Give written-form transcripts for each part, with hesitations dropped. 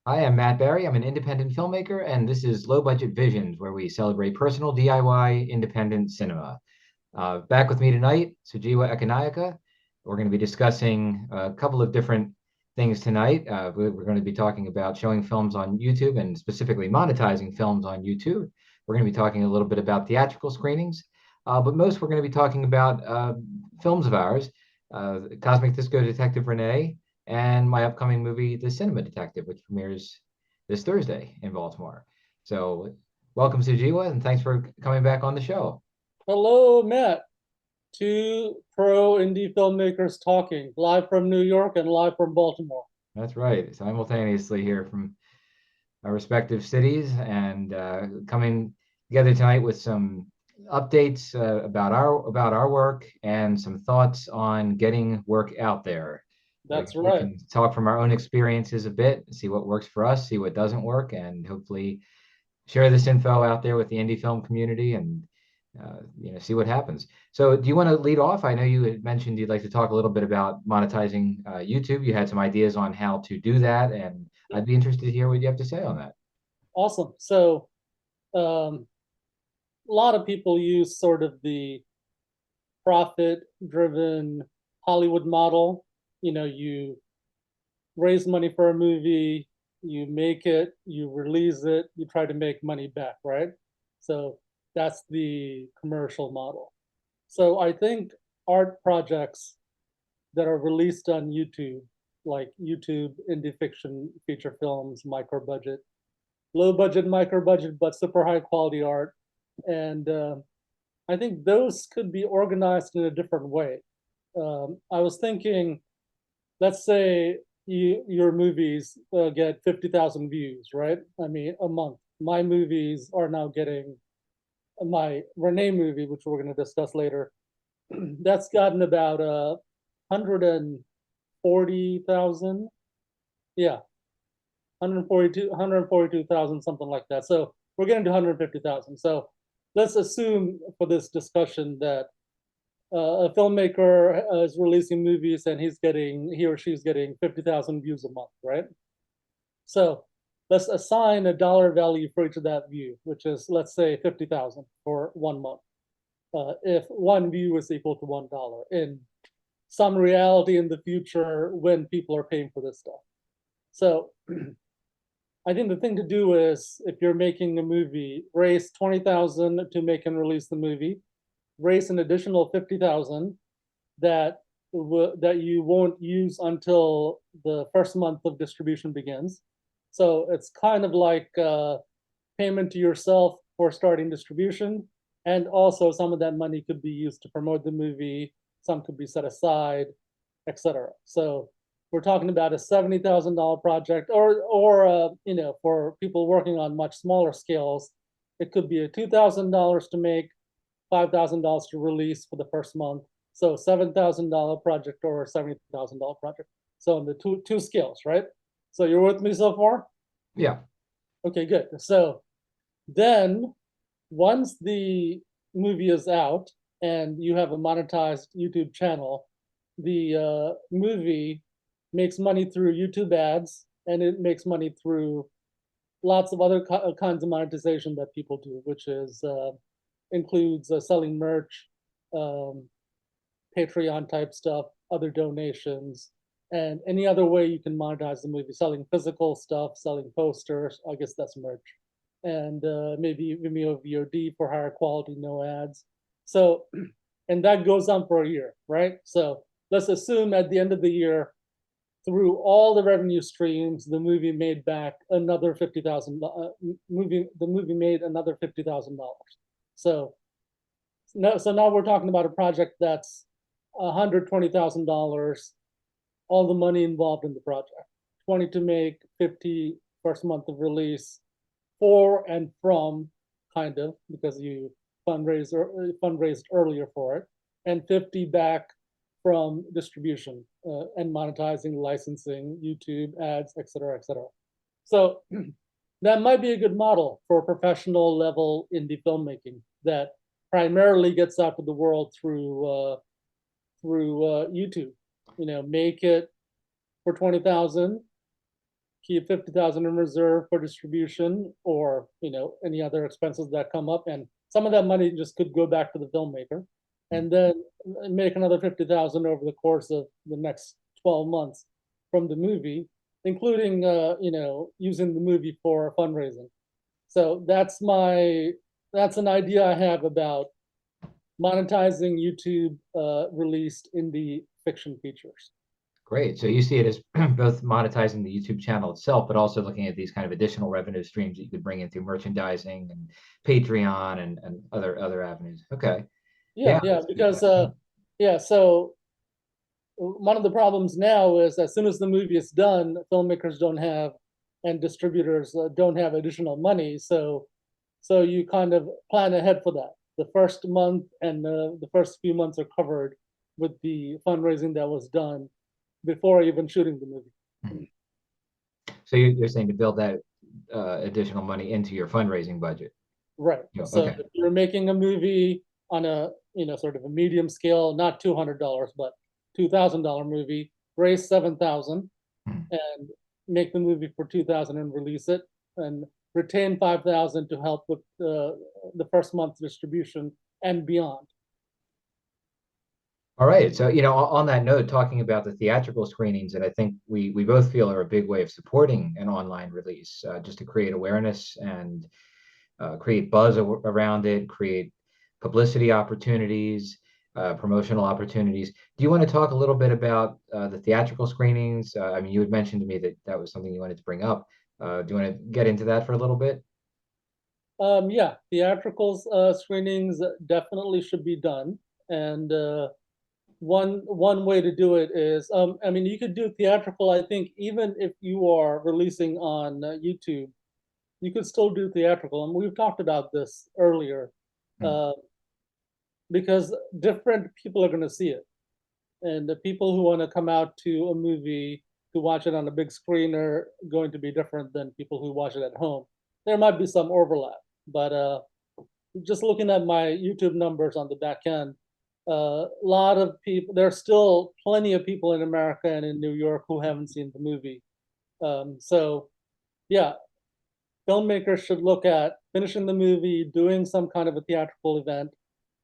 Hi, I'm Matt Barry. I'm an independent filmmaker, and this is Low Budget Visions, where we celebrate personal DIY independent cinema. Back with me tonight, Sujewa Ekanayake. We're going to be discussing a couple of different things tonight. We're going to be talking about showing films on YouTube and specifically monetizing films on YouTube. We're going to be talking a little bit about theatrical screenings, but most we're going to be talking about films of ours, Cosmic Disco Detective Renee, and my upcoming movie, The Cinema Detective, which premieres this Thursday in Baltimore. So, welcome, Sujiwa, and thanks for coming back on the show. Hello, Matt. Two pro indie filmmakers talking live from New York and live from Baltimore. That's right, simultaneously here from our respective cities and coming together tonight with some updates about our work and some thoughts on getting work out there. That's We right. can talk from our own experiences a bit, see what works for us, see what doesn't work, and hopefully share this info out there with the indie film community and see what happens. So, do you want to lead off? I know you had mentioned you'd like to talk a little bit about monetizing YouTube. You had some ideas on how to do that, and I'd be interested to hear what you have to say on that. Awesome. So, a lot of people use sort of the profit driven Hollywood model. You raise money for a movie, you make it, you release it, you try to make money back, right? So, that's the commercial model. So, I think art projects that are released on YouTube, like YouTube indie fiction feature films, micro budget, low budget, micro budget, but super high quality art. And I think those could be organized in a different way. I was thinking, let's say your movies get 50,000 views, right? I mean, a month. My movies are now getting my Renee movie, which we're going to discuss later. That's gotten about 140,000. Yeah, 142,000, something like that. So we're getting to 150,000. So let's assume for this discussion that a filmmaker is releasing movies and he or she's getting 50,000 views a month, right? So let's assign a dollar value for each of that view, which is, let's say, 50,000 for 1 month. If one view is equal to $1 in some reality in the future when people are paying for this stuff. So I think the thing to do is, if you're making a movie, raise 20,000 to make and release the movie, raise an additional 50,000 that that you won't use until the first month of distribution begins. So it's kind of like payment to yourself for starting distribution, and also some of that money could be used to promote the movie. Some could be set aside, etc. So we're talking about a $70,000 project, or for people working on much smaller scales, it could be a $2,000 to make, $5,000 to release for the first month. So $7,000 project or a $70,000 project. So in the two scales, right? So you're with me so far? Yeah. Okay, good. So then once the movie is out and you have a monetized YouTube channel, the movie makes money through YouTube ads, and it makes money through lots of other kinds of monetization that people do, which is includes selling merch, um, Patreon type stuff, other donations, and any other way you can monetize the movie, selling physical stuff, selling posters. I guess that's merch, and maybe Vimeo VOD for higher quality, no ads. So, and that goes on for a year, right? So let's assume at the end of the year, through all the revenue streams, the movie made back another 50,000. The movie made another $50,000. So now we're talking about a project that's $120,000. All the money involved in the project, 20 to make, 50 first month of release, for and from, kind of, because you fundraised earlier for it, and 50 back from distribution and monetizing, licensing, YouTube ads, etc., etc. So that might be a good model for professional level indie filmmaking that primarily gets out to the world through YouTube. Make it for 20,000, keep 50,000 in reserve for distribution or, any other expenses that come up. And some of that money just could go back to the filmmaker, and then make another 50,000 over the course of the next 12 months from the movie, including, using the movie for fundraising. So that's an idea I have about monetizing YouTube released indie fiction features. Great. So you see it as both monetizing the YouTube channel itself, but also looking at these kind of additional revenue streams that you could bring in through merchandising and Patreon and other avenues. Okay. Yeah, Yeah. yeah, because yeah, so one of the problems now is as soon as the movie is done, filmmakers don't have and distributors don't have additional money. So you kind of plan ahead for that. The first month and the first few months are covered with the fundraising that was done before even shooting the movie. So you're saying to build that additional money into your fundraising budget. Right. So Okay. if you're making a movie on a, sort of a medium scale, not $200, but $2,000 movie, raise 7,000 and make the movie for 2,000 and release it, and retain 5,000 to help with the first month's distribution and beyond. All right. So, on that note, talking about the theatrical screenings that I think we both feel are a big way of supporting an online release, just to create awareness and create buzz around it, create publicity opportunities, promotional opportunities. Do you want to talk a little bit about the theatrical screenings? I mean, you had mentioned to me that that was something you wanted to bring up. Do you want to get into that for a little bit? Yeah, theatrical screenings definitely should be done, and one way to do it is, I mean, you could do theatrical. I think even if you are releasing on YouTube, you could still do theatrical, and we've talked about this earlier, Hmm. uh, because different people are going to see it, and the people who want to come out to a movie to watch it on a big screen are going to be different than people who watch it at home. There might be some overlap, but just looking at my YouTube numbers on the back end, a lot of people, there's still plenty of people in America and in New York who haven't seen the movie. So, yeah, filmmakers should look at finishing the movie, doing some kind of a theatrical event,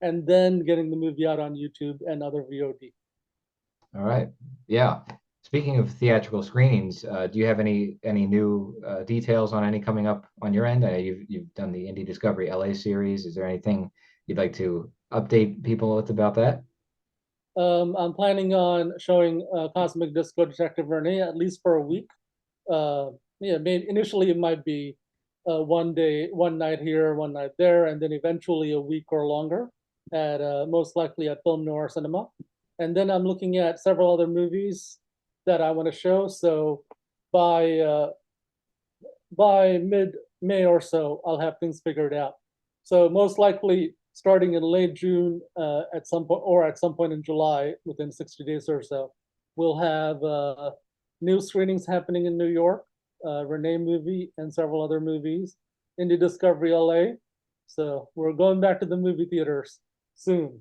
and then getting the movie out on YouTube and other VOD. All right. Yeah. Speaking of theatrical screenings, do you have any new details on any coming up on your end? I know you've done the Indie Discovery LA series. Is there anything you'd like to update people with about that? I'm planning on showing Cosmic Disco Detective Rene at least for a week. Uh, yeah, maybe initially it might be one day, one night here, one night there, and then eventually a week or longer at most likely at Film Noir Cinema. And then I'm looking at several other movies that I want to show. So by uh, by mid May or so, I'll have things figured out. So most likely starting in late June at some point, or at some point in July, within 60 days or so, we'll have new screenings happening in New York, Renee movie, and several other movies, Indie Discovery LA. So we're going back to the movie theaters soon.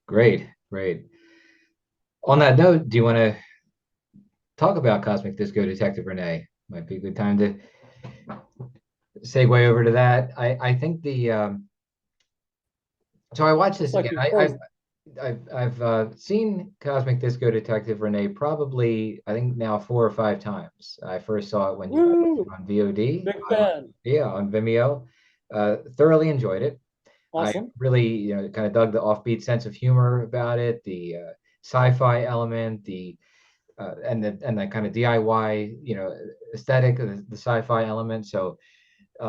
Great, great. On that note, do you want to talk about Cosmic Disco Detective Renee? Might be a good time to segue over to that. I think so I watched Looks this like again. you frozen. I've seen Cosmic Disco Detective Renee probably I think now 4 or 5 times. I first saw it when you Woo! on VOD, Big fan. yeah, on Vimeo. Thoroughly enjoyed it. I Awesome. really, kind of dug the offbeat sense of humor about it, the sci-fi element, the and the kind of DIY, aesthetic, the sci-fi element. So,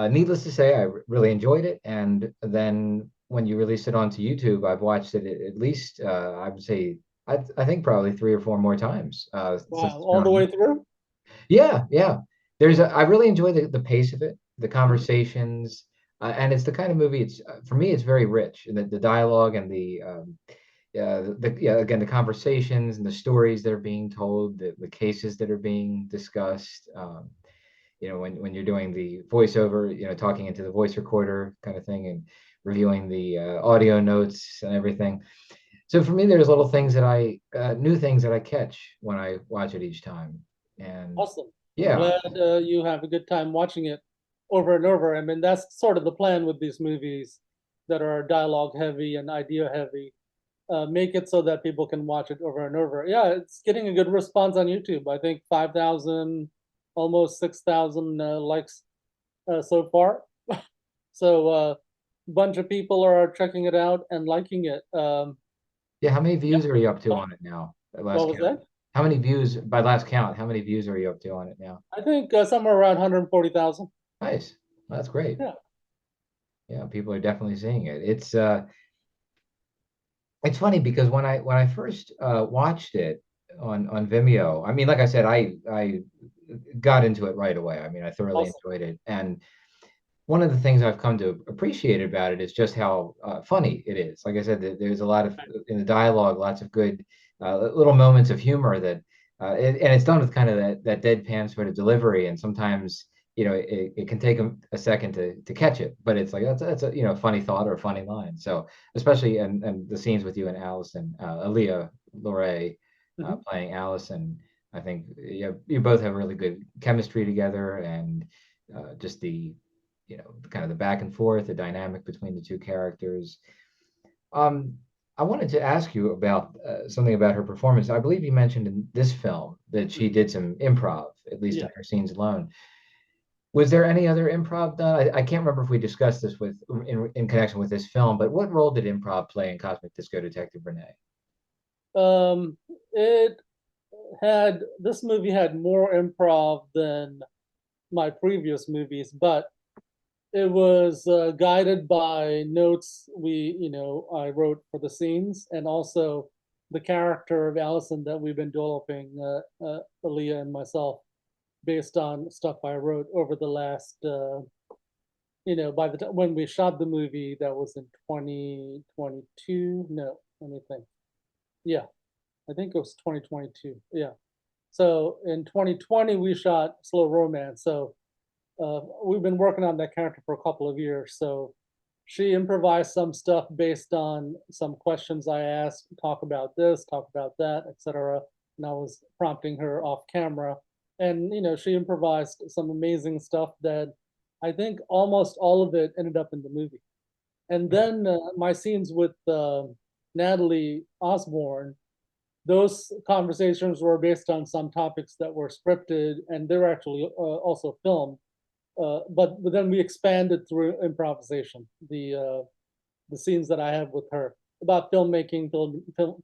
needless to say, I really enjoyed it. And then when you release it onto YouTube, I've watched it at least, I would say, I think probably 3 or 4 more times since Wow, it's been all the on way YouTube. through? Yeah, yeah. I really enjoy the pace of it, the conversations, and it's the kind of movie. It's for me, it's very rich. The dialogue and yeah, again, the conversations and the stories that are being told, the cases that are being discussed. When you're doing the voiceover, talking into the voice recorder kind of thing, and reviewing the audio notes and everything. So for me, there's little things that new things that I catch when I watch it each time. And Awesome. I'm Yeah. glad you have a good time watching it over and over. I mean, that's sort of the plan with these movies that are dialogue heavy and idea heavy. Make it so that people can watch it over and over. Yeah, it's getting a good response on YouTube. I think 5,000, almost 6,000 likes so far. So a bunch of people are checking it out and liking it. Yeah. How many Yeah. views are you up to on it now? At last What was count. that? How many views by last count? How many views are you up to on it now? I think somewhere around 140,000. Nice. Well, that's great. Yeah. Yeah, people are definitely seeing it. It's funny because when I first watched it on Vimeo, I mean, like I said, I got into it right away. I mean, I thoroughly Awesome. enjoyed it, and one of the things I've come to appreciate about it is just how funny it is. Like I said, there's a lot of in the dialogue, lots of good little moments of humor that, and it's done with kind of that deadpan sort of delivery. And sometimes, it can take a second to catch it, but it's like that's a funny thought or a funny line. So especially and the scenes with you and Allison, Aaliyah Lorray Mhm. playing Allison. I think you both have really good chemistry together, and just the kind of the back and forth, the dynamic between the two characters. Um, I wanted to ask you about something about her performance. I believe you mentioned in this film that she did some improv, at least Yeah. in her scenes alone. Was there any other improv done? I can't remember if we discussed this in connection with this film, but what role did improv play in Cosmic Disco Detective Renee? It had this movie had more improv than my previous movies, but it was guided by notes I wrote for the scenes, and also the character of Allison that we've been developing, Aaliyah and myself, based on stuff I wrote over the last, by the time when we shot the movie, that was in 2022. No, let me think. Yeah, I think it was 2022. Yeah. So in 2020, we shot Slow Romance. So we've been working on that character for a couple of years. So she improvised some stuff based on some questions I asked, talk about this, talk about that, etc. And I was prompting her off camera. And, she improvised some amazing stuff that I think almost all of it ended up in the movie. And then my scenes with Natalie Osborne, those conversations were based on some topics that were scripted, and they were actually also filmed. But then we expanded through improvisation. The scenes that I have with her about filmmaking,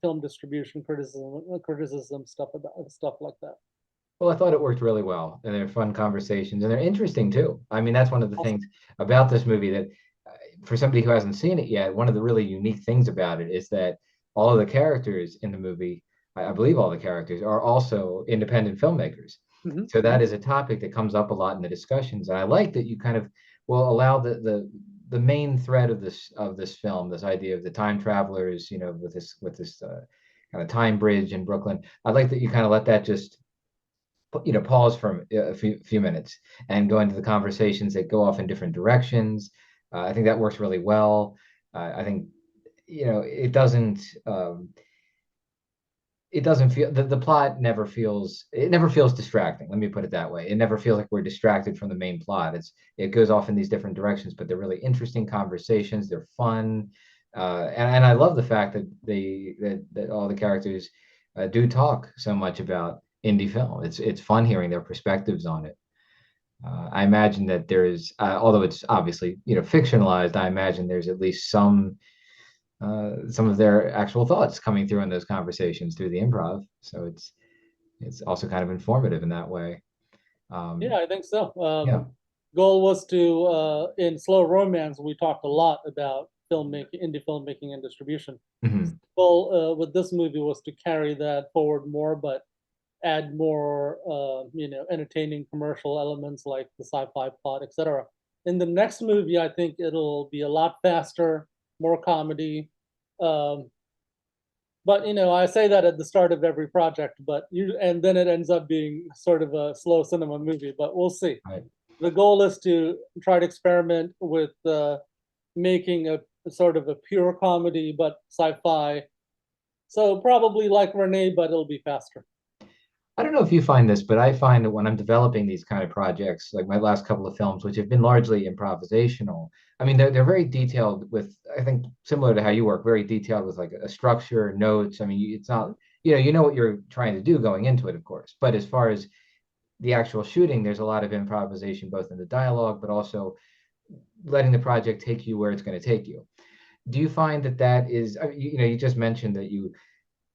film distribution, criticism, stuff like that. Well, I thought it worked really well, and they're fun conversations, and they're interesting too. I mean, that's one of the Awesome. things about this movie that, for somebody who hasn't seen it yet, one of the really unique things about it is that all of the characters in the movie, I believe all the characters, are also independent filmmakers. Mhm, So that mhm. is a topic that comes up a lot in the discussions, and I like that you kind of will allow the main thread of this film, this idea of the time travelers, with this kind of time bridge in Brooklyn. I like that you kind of let that just pause for a few minutes and go into the conversations that go off in different directions. I think that works really well. I think it doesn't feel the plot never feels distracting. Let me put it that way. It never feels like we're distracted from the main plot. It goes off in these different directions, but they're really interesting conversations. They're fun, and I love the fact that all the characters do talk so much about indie film. It's fun hearing their perspectives on it. I imagine that there's, although it's obviously fictionalized, I imagine there's at least some of their actual thoughts coming through in those conversations through the improv. So it's also kind of informative in that way. Yeah, I think so. Yeah. Goal was to in Slow Romance we talked a lot about filmmaking, indie filmmaking, and distribution. Hmm. Goal with this movie was to carry that forward more, but add more, entertaining commercial elements like the sci-fi plot, etc. In the next movie, I think it'll be a lot faster, more comedy. Um, but I say that at the start of every project, and then it ends up being sort of a slow cinema movie. But we'll see. Right. The goal is to try to experiment with making a sort of a pure comedy, but sci-fi. So probably like Renee, but it'll be faster. I don't know if you find this, but I find that when I'm developing these kind of projects, like my last couple of films, which have been largely improvisational, I mean, they're very detailed with, I think, similar to how you work, very detailed with like a structure, notes. I mean, it's not, you know what you're trying to do going into it, of course. But as far as the actual shooting, there's a lot of improvisation, both in the dialogue, but also letting the project take you where it's going to take you. Do you find that that is, you know, you just mentioned that you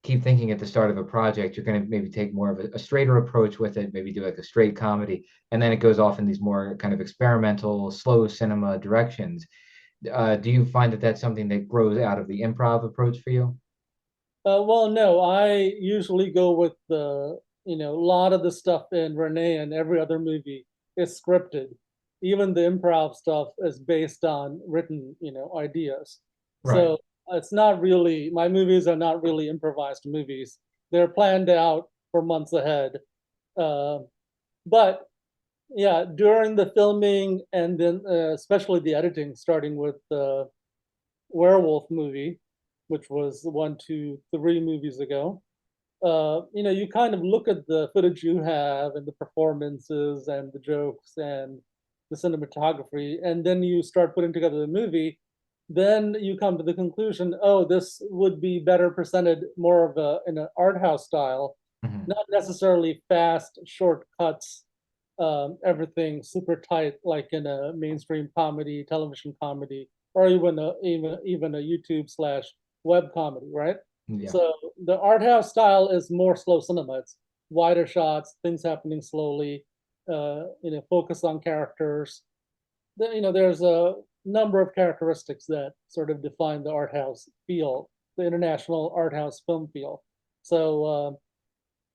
keep thinking at the start of a project, you're going to maybe take more of a straighter approach with it, maybe do like a straight comedy, and then it goes off in these more kind of experimental, slow cinema directions. Do you find that that's something that grows out of the improv approach for you? Well, no, I usually go with a lot of the stuff in Rene and every other movie is scripted. Even the improv stuff is based on written, ideas. Right. So it's not really, my movies are not really improvised movies. They're planned out for months ahead. Uh, but yeah, during the filming and then especially the editing, starting with the werewolf movie, which was 1, 2, 3 movies ago. You kind of look at the footage you have and the performances and the jokes and the cinematography, and then you start putting together the movie. Then you come to the conclusion, oh, this would be better presented more of in an art house style, Mhm. not necessarily fast, short cuts, everything super tight like in a mainstream comedy, television comedy, or even a YouTube slash web comedy, right? Yeah. So the art house style is more slow cinema. It's wider shots, things happening slowly, focus on characters. There's a number of characteristics that sort of define the art house feel, the international art house film feel. So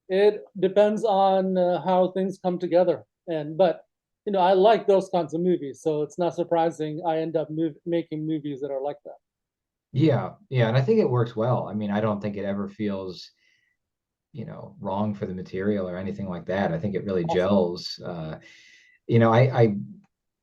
it depends on how things come together. But I like those kinds of movies, so it's not surprising I end up making movies that are like that. Yeah. Yeah. And I think it works well. I mean, I don't think it ever feels, wrong for the material or anything like that. I think it really Awesome. gels. I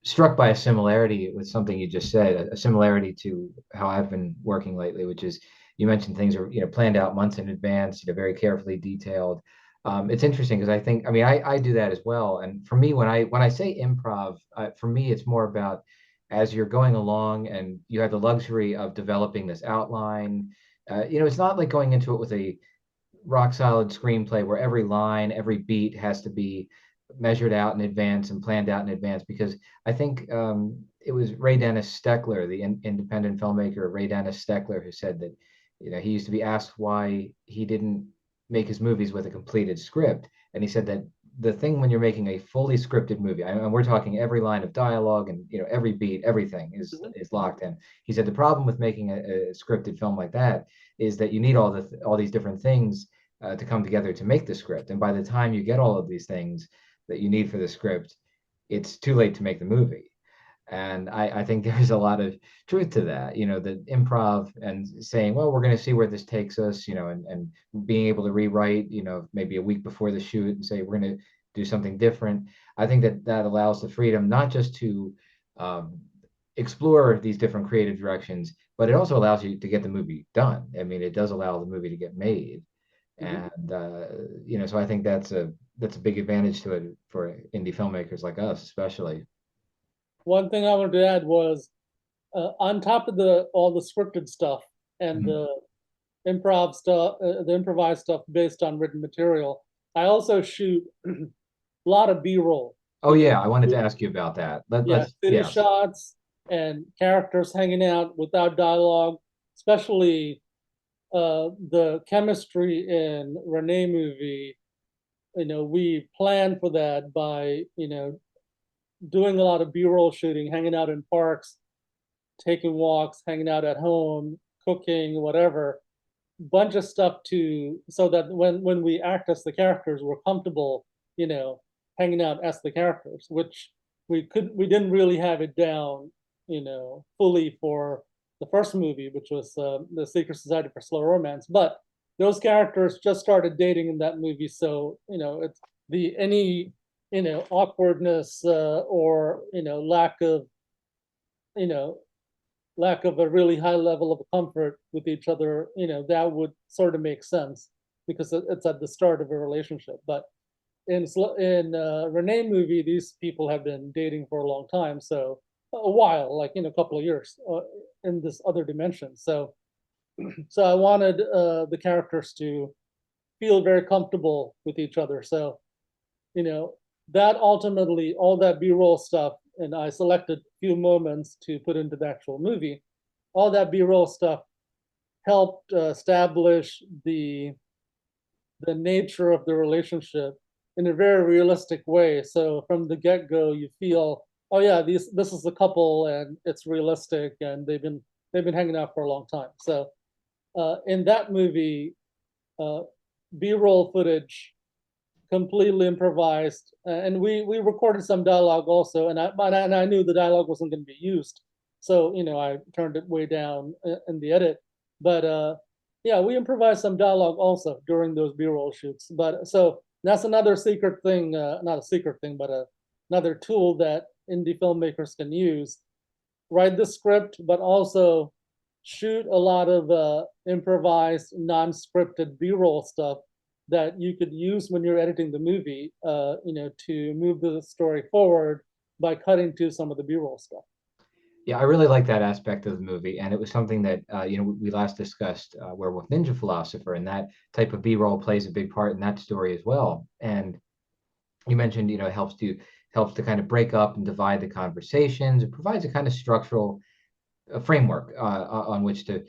struck by a similarity with something you just said, a similarity to how I've been working lately, which is you mentioned things are, planned out months in advance, very carefully detailed. It's interesting because I think, I mean, I do that as well. And for me, when I say improv, for me, it's more about as you're going along and you have the luxury of developing this outline. It's not like going into it with a rock solid screenplay where every line, every beat has to be measured out in advance and planned out in advance. Because I think it was Ray Dennis Steckler, the independent filmmaker, Ray Dennis Steckler, who said that he used to be asked why he didn't make his movies with a completed script, and he said that the thing when you're making a fully scripted movie, and we're talking every line of dialogue and every beat, everything is Mhm. is locked in. He said the problem with making a scripted film like that is that you need all these different things to come together to make the script. And by the time you get all of these things that you need for the script, it's too late to make the movie. And I think there's a lot of truth to that, the improv and saying, well, we're going to see where this takes us, and being able to rewrite, maybe a week before the shoot and say, we're going to do something different. I think that that allows the freedom not just to um, explore these different creative directions, but it also allows you to get the movie done. I mean, it does allow the movie to get made. Mhm. And so I think that's a big advantage to it for indie filmmakers like us, especially. One thing I wanted to add was on top of the all the scripted stuff and Mhm. the improvised stuff based on written material, I also shoot a lot of B-roll, Oh which is yeah, I wanted to ask you about that. yeah, Let's city yes. shots and characters hanging out without dialogue, especially the chemistry in Rene movie. We planned for that by doing a lot of B-roll shooting, hanging out in parks, taking walks, hanging out at home, cooking, whatever, bunch of stuff to so that when we act as the characters, we're comfortable, you know, hanging out as the characters, which we didn't really have it down, fully for the first movie, which was the Secret Society for Slow Romance. But those characters just started dating in that movie, so it's the any awkwardness or you know lack of a really high level of comfort with each other, that would sort of make sense because it's at the start of a relationship. But in Renee movie, these people have been dating for a long time, so a while, like a couple of years, in this other dimension. So I wanted the characters to feel very comfortable with each other. So you know that ultimately all that B-roll stuff, and I selected a few moments to put into the actual movie. All that B-roll stuff helped establish the nature of the relationship in a very realistic way. So from the get-go, you feel, oh yeah, this is a couple and it's realistic, and they've been hanging out for a long time. So in that movie, uh, B-roll footage completely improvised, and we recorded some dialogue also, and I knew the dialogue wasn't going to be used, so I turned it way down in the edit, but yeah, we improvised some dialogue also during those B-roll shoots. But so that's another secret thing, not a secret thing, but another tool that indie filmmakers can use. Write the script, but also shoot a lot of improvised, non-scripted B-roll stuff that you could use when you're editing the movie, to move the story forward by cutting to some of the B-roll stuff. Yeah, I really like that aspect of the movie, and it was something that we last discussed Werewolf Ninja Philosopher, and that type of B-roll plays a big part in that story as well. And you mentioned, it helps to kind of break up and divide the conversations. It provides a kind of structural framework on which to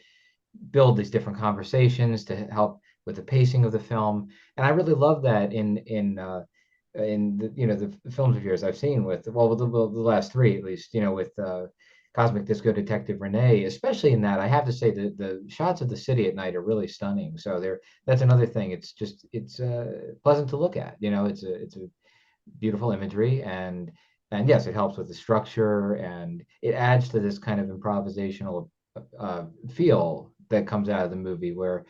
build these different conversations to help with the pacing of the film. And I really love that in the films of yours I've seen with the last three at least, with Cosmic Disco Detective Renee, especially in that I have to say that the shots of the city at night are really stunning. So that's another thing. It's pleasant to look at. It's a beautiful imagery, and yes, it helps with the structure, and it adds to this kind of improvisational feel that comes out of the movie, where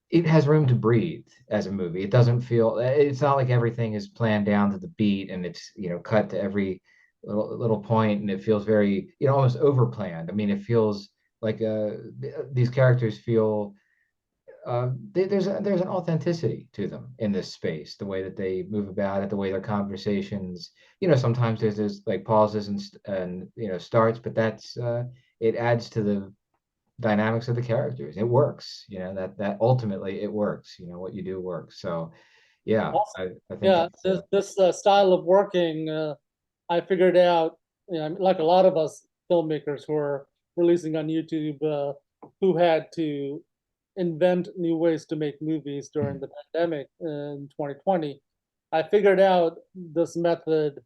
it has room to breathe as a movie. It doesn't feel, it's not like everything is planned down to the beat and it's cut to every little point, and it feels very almost over planned. I mean, it feels like these characters feel there's an authenticity to them in this space, the way that they move about it, the way their conversations, sometimes there's like pauses and starts, but that's it adds to the dynamics of the characters. It works, that ultimately it works. What you do works. So yeah, Awesome. I think Yeah, that's this style of working, I figured out, like a lot of us filmmakers who are releasing on YouTube, who had to invent new ways to make movies during the pandemic in 2020. I figured out this method.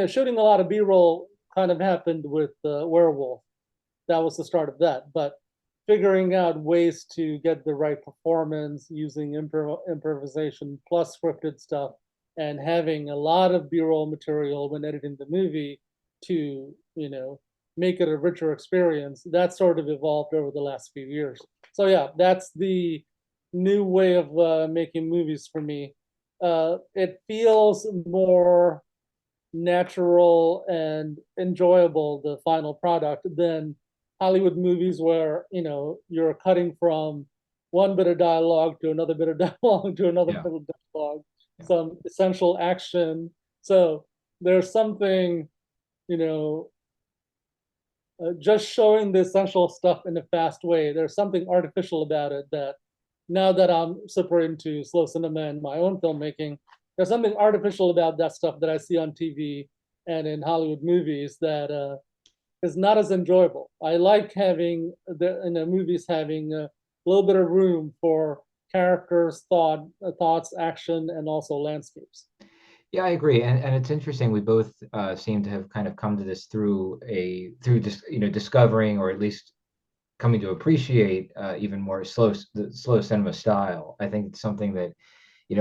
Shooting a lot of B-roll kind of happened with Werewolf. That was the start of that. But figuring out ways to get the right performance using improvisation plus scripted stuff, and having a lot of B-roll material when editing the movie to make it a richer experience, that sort of evolved over the last few years. So yeah, that's the new way of making movies for me. It feels more natural and enjoyable, the final product, than Hollywood movies where you're cutting from one bit of dialogue to another bit of dialogue to another yeah, bit of dialogue, yeah. some essential action. So there's something, you know, just showing the essential stuff in a fast way. There's something artificial about it that now that I'm super into slow cinema and my own filmmaking, there's something artificial about that stuff that I see on TV and in Hollywood movies that is not as enjoyable. I like having the movies having a little bit of room for characters, thoughts, action, and also landscapes. Yeah, I agree, and it's interesting. We both seem to have kind of come to this through just discovering, or at least coming to appreciate even more the slow cinema style. I think it's something that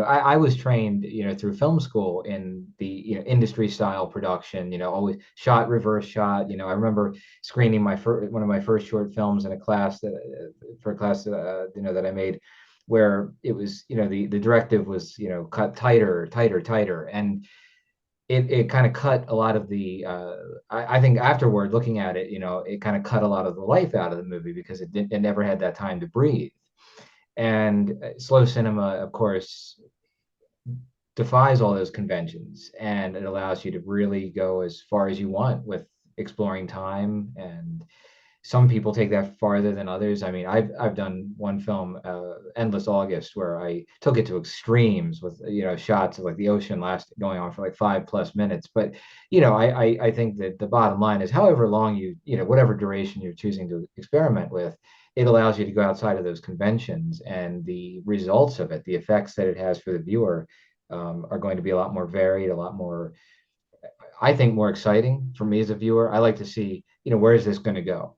I was trained through film school in the industry style production. Always shot, reverse shot. I remember screening one of my first short films in a class for a class that I made, where it was the directive was cut tighter, tighter, tighter, and it kind of cut a lot of the I think afterward looking at it, it kind of cut a lot of the life out of the movie, because it never had that time to breathe. And slow cinema, of course, defies all those conventions, and it allows you to really go as far as you want with exploring time. And some people take that farther than others. I mean, I've done one film, Endless August, where I took it to extremes with shots of like the ocean last going on for like 5+ minutes. But I think that the bottom line is, however long whatever duration you're choosing to experiment with, it allows you to go outside of those conventions, and the results of it, the effects that it has for the viewer, are going to be a lot more varied, a lot more, I think, more exciting for me as a viewer. I like to see, where is this going to go?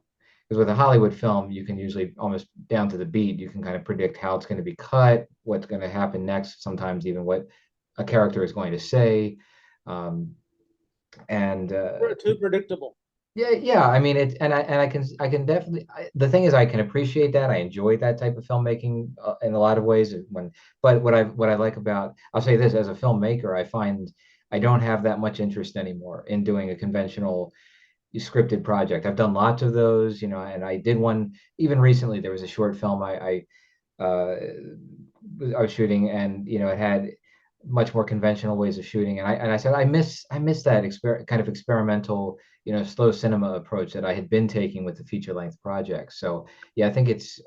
Because with a Hollywood film, you can usually almost down to the beat, you can kind of predict how it's going to be cut, what's going to happen next, sometimes even what a character is going to say. Um, and Too predictable. yeah. I mean, I can definitely. The thing is, I can appreciate that. I enjoy that type of filmmaking in a lot of ways. But what I like about, I'll say this, as a filmmaker, I find I don't have that much interest anymore in doing a conventional scripted project. I've done lots of those, and I did one even recently. There was a short film uh, I was shooting, and it had much more conventional ways of shooting. And I said I miss that kind of experimental, slow cinema approach that I had been taking with the feature length projects. So yeah, I think it's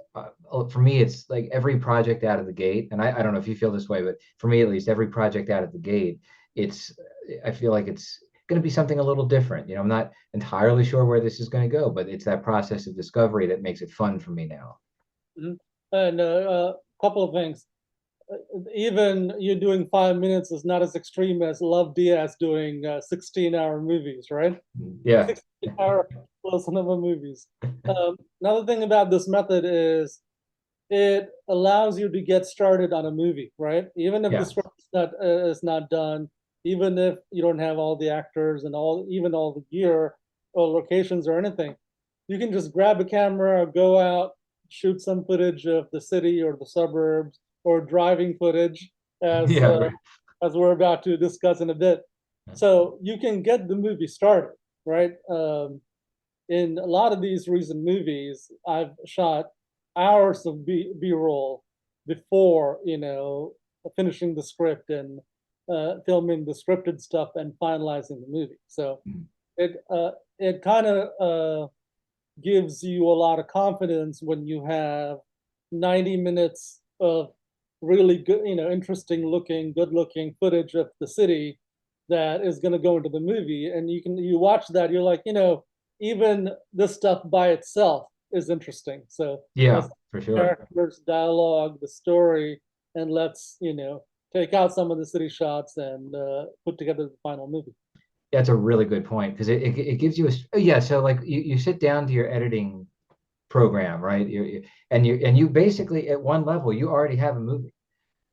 for me, it's like every project out of the gate, and I don't know if you feel this way, but for me at least, every project out of the gate, it's I feel like it's going to be something a little different. I'm not entirely sure where this is going to go, but it's that process of discovery that makes it fun for me now. Mhm. And a couple of things. Even you doing 5 minutes is not as extreme as Love Diaz doing 16-hour movies, right? Yeah. 16-hour plus number movies. Another thing about this method is it allows you to get started on a movie, right? Even if the Yeah. script is not done, even if you don't have all the actors and even all the gear or locations or anything, you can just grab a camera, go out, shoot some footage of the city or the suburbs, or driving footage, as Yeah. uh, as we're about to discuss in a bit. So you can get the movie started, right? In a lot of these recent movies, I've shot hours of B-roll before, finishing the script and filming the scripted stuff and finalizing the movie. So it kind of gives you a lot of confidence when you have 90 minutes of really good, interesting looking, good looking footage of the city that is going to go into the movie. And you watch that, you're like, even this stuff by itself is interesting. So Yeah, let's for sure. characters, dialogue, the story, and let's, take out some of the city shots and put together the final movie. That's a really good point, because it gives you yeah. So like you sit down to your editing program, right? And you basically, at one level, you already have a movie.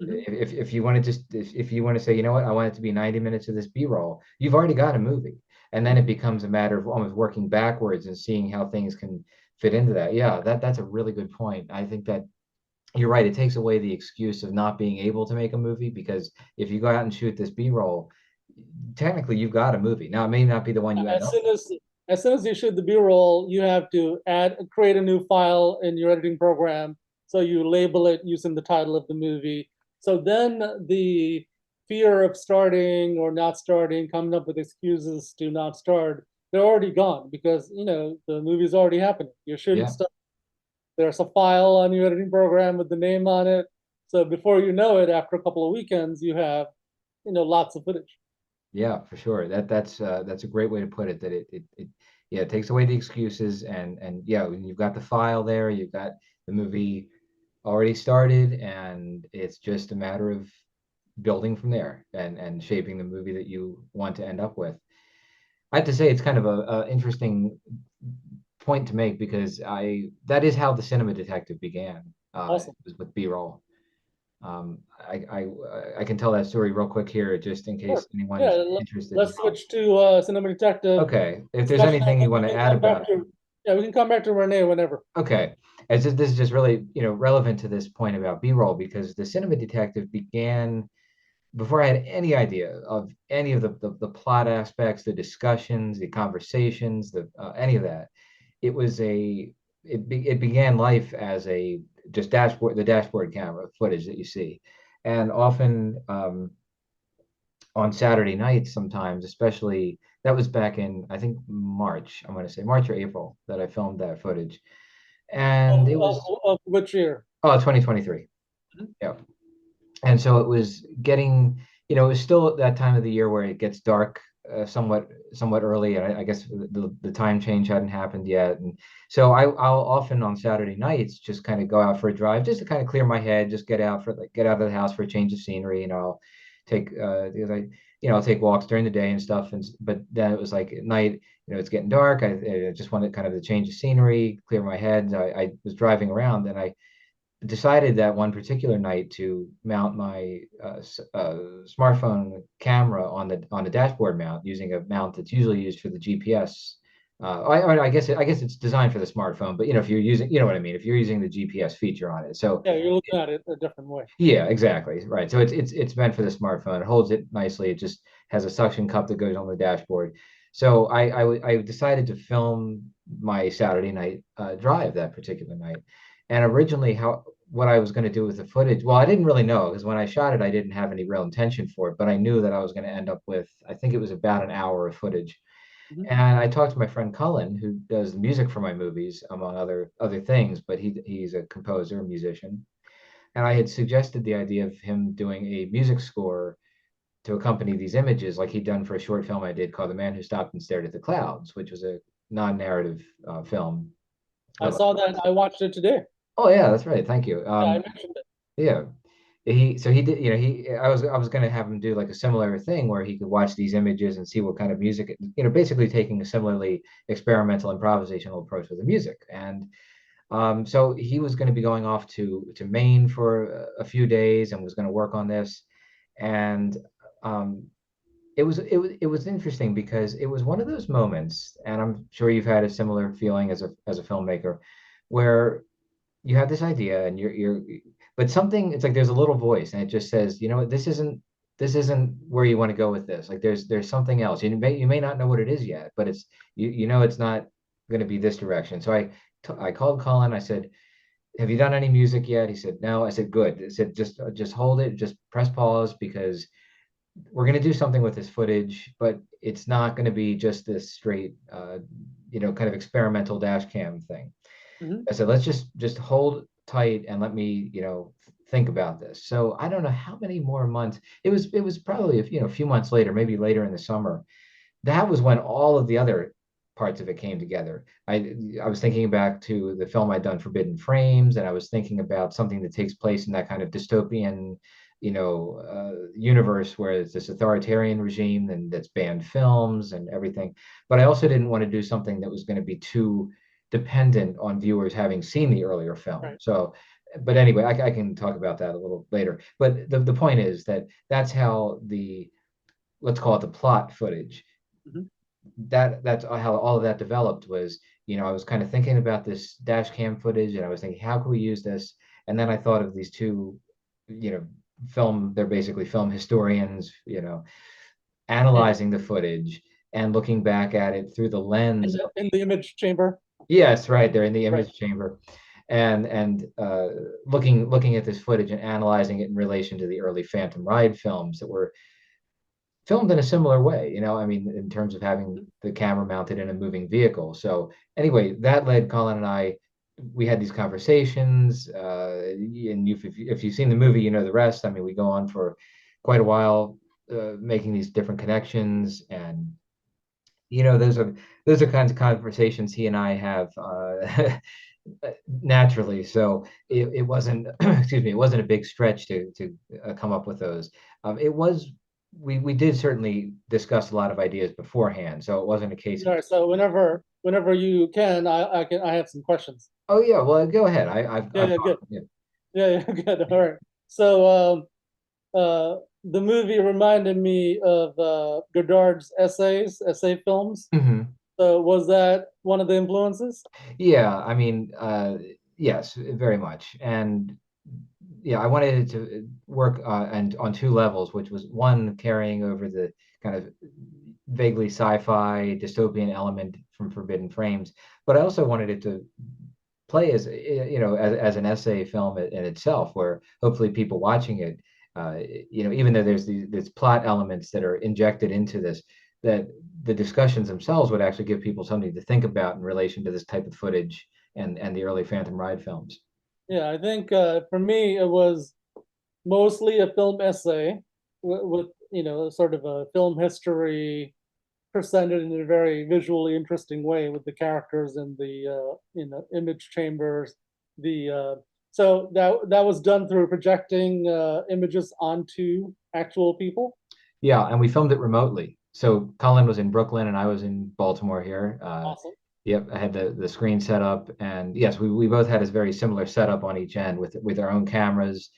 Mhm. If you want to just if you want to say, what, I want it to be 90 minutes of this B-roll, you've already got a movie. And then it becomes a matter of almost working backwards and seeing how things can fit into that. Yeah, that's a really good point. I think that you're right. It takes away the excuse of not being able to make a movie, because if you go out and shoot this B-roll, technically you've got a movie. Now, it may not be the one you end as up soon as as soon as you shoot the B-roll, you have to create a new file in your editing program. So you label it using the title of the movie. So then the fear of starting or not starting, coming up with excuses to not start, they're already gone because the movie's already happening. You're shooting Yeah. stuff. There's a file on your editing program with the name on it. So before you know it, after a couple of weekends, you have lots of footage. Yeah, for sure. That's a great way to put it. That it yeah, it takes away the excuses, and yeah, when you've got the file there, you've got the movie already started, and it's just a matter of building from there, and shaping the movie that you want to end up with. I have to say, it's kind of a interesting point to make, because I that is how the cinema detective began, Awesome. was with B-roll. I can tell that story real quick here, just in Sure. case anyone's Yeah, interested as let's well. switch to Cinema Detective Okay, if there's discussion, and anything then you want we to can add come about back it. to yeah, we can come back to Renee whenever. Okay, as this is just really, relevant to this point about B-roll, because the cinema detective began before I had any idea of any of the plot aspects, the discussions, the conversations, any of that. It was it began life as a just the dashboard camera footage that you see, and often on Saturday nights sometimes, especially that was back in, I think, March. I'm going to say March or April that I filmed that footage. And it was, Of which year? 2023. Mhm. Yeah. And so it was getting, it was still at that time of the year where it gets dark somewhat early, and I guess the time change hadn't happened yet. And so I'll often on Saturday nights just kind of go out for a drive just to kind of clear my head, just get out of the house for a change of scenery. I'll take because I'll take walks during the day and stuff. And but then it was like at night, it's getting dark. I just wanted kind of the change of scenery, clear my head. I was driving around, and I decided that one particular night to mount my smartphone camera on the dashboard mount using a mount that's usually used for the GPS. I guess it's designed for the smartphone, but if you're using, what I mean, if you're using the GPS feature on it. So Yeah, you're looking at it a different way. yeah, exactly. Right. So it's meant for the smartphone. It holds it nicely. It just has a suction cup that goes on the dashboard. So I decided to film my Saturday night drive that particular night. And originally, what I was going to do with the footage, well, I didn't really know because when I shot it, I didn't have any real intention for it, but I knew that I was going to end up with, I think it was about an hour of footage. Mhm. And I talked to my friend Cullen, who does the music for my movies, among other things, but he's a composer, a musician, and I had suggested the idea of him doing a music score to accompany these images, like he'd done for a short film I did called "The Man Who Stopped and Stared at the Clouds," which was a non-narrative film. I Of, saw that. I watched it today. oh yeah, that's right. Thank you. Yeah, I mentioned it. Yeah, he did. I was going to have him do like a similar thing where he could watch these images and see what kind of music. Basically taking a similarly experimental improvisational approach with the music. And so he was going to be going off to Maine for a few days and was going to work on this. And um, it was interesting because it was one of those moments, and I'm sure you've had a similar feeling as a filmmaker, where you have this idea and but something, it's like there's a little voice and it just says, this isn't where you want to go with this. Like there's something else. You may not know what it is yet, but it's not going to be this direction. So I called Colin. I said, have you done any music yet? He said, no. I said, good. I said, just hold it, just press pause, because we're going to do something with this footage, but it's not going to be just this straight, kind of experimental dash cam thing. Mhm. I said, let's just hold tight and let me, think about this. So I don't know how many more months. It was probably a few months later, maybe later in the summer. That was when all of the other parts of it came together. I was thinking back to the film I'd done, Forbidden Frames, and I was thinking about something that takes place in that kind of dystopian, universe where it's this authoritarian regime and that's banned films and everything. But I also didn't want to do something that was going to be too dependent on viewers having seen the earlier film. Right. So, but anyway, I can talk about that a little later. But the point is that that's how let's call it the plot footage, Mhm. that's how all of that developed. Was I was kind of thinking about this dash cam footage, and I was thinking, how can we use this? And then I thought of these two, you know they're basically film historians, Mhm. analyzing the footage and looking back at it through the lens of, In the image chamber. yes, right, they're in the Right. image chamber, and looking at this footage and analyzing it in relation to the early Phantom Ride films that were filmed in a similar way, I mean, in terms of having the camera mounted in a moving vehicle. So anyway, that led Colin and I, we had these conversations, and if you've seen the movie, you know the rest. I mean, we go on for quite a while, making these different connections, and those are kinds of conversations he and I have, naturally. So it wasn't, excuse me, it wasn't a big stretch to come up with those. It was we did certainly discuss a lot of ideas beforehand, so it wasn't a case All of, right. So whenever you can, I have some questions. oh yeah, well, go ahead. Yeah, I've yeah, good. yeah. Yeah, yeah, good. All right. So the movie reminded me of Godard's essay films. Mhm. So was that one of the influences? Yeah, I mean, yes, very much. And yeah, I wanted it to work, and on two levels, which was one, carrying over the kind of vaguely sci-fi dystopian element from Forbidden Frames, but I also wanted it to play as an essay film in itself, where hopefully people watching it Even though there's these plot elements that are injected into this, that the discussions themselves would actually give people something to think about in relation to this type of footage and the early Phantom Ride films. Yeah, I think for me it was mostly a film essay with sort of a film history presented in a very visually interesting way with the characters and the image chambers. The So that was done through projecting images onto actual people. Yeah, and we filmed it remotely. So Colin was in Brooklyn and I was in Baltimore here. Awesome. Yep, I had the screen set up, and yes, we both had a very similar setup on each end with our own cameras,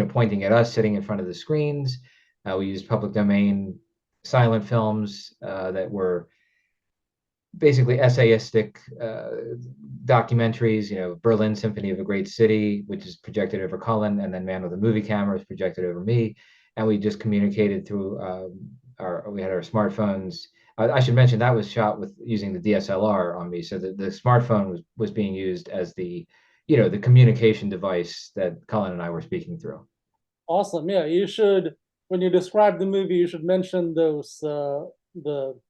pointing at us, sitting in front of the screens. We used public domain silent films that were basically essayistic documentaries. Berlin Symphony of a Great City, which is projected over Cullen, and then Man with a Movie Camera is projected over me, and we just communicated through we had our smartphones. I should mention that was shot with using the DSLR on me, so the smartphone was being used as the communication device that Cullen and I were speaking through. Awesome. Yeah, you should, when you describe the movie, you should mention those the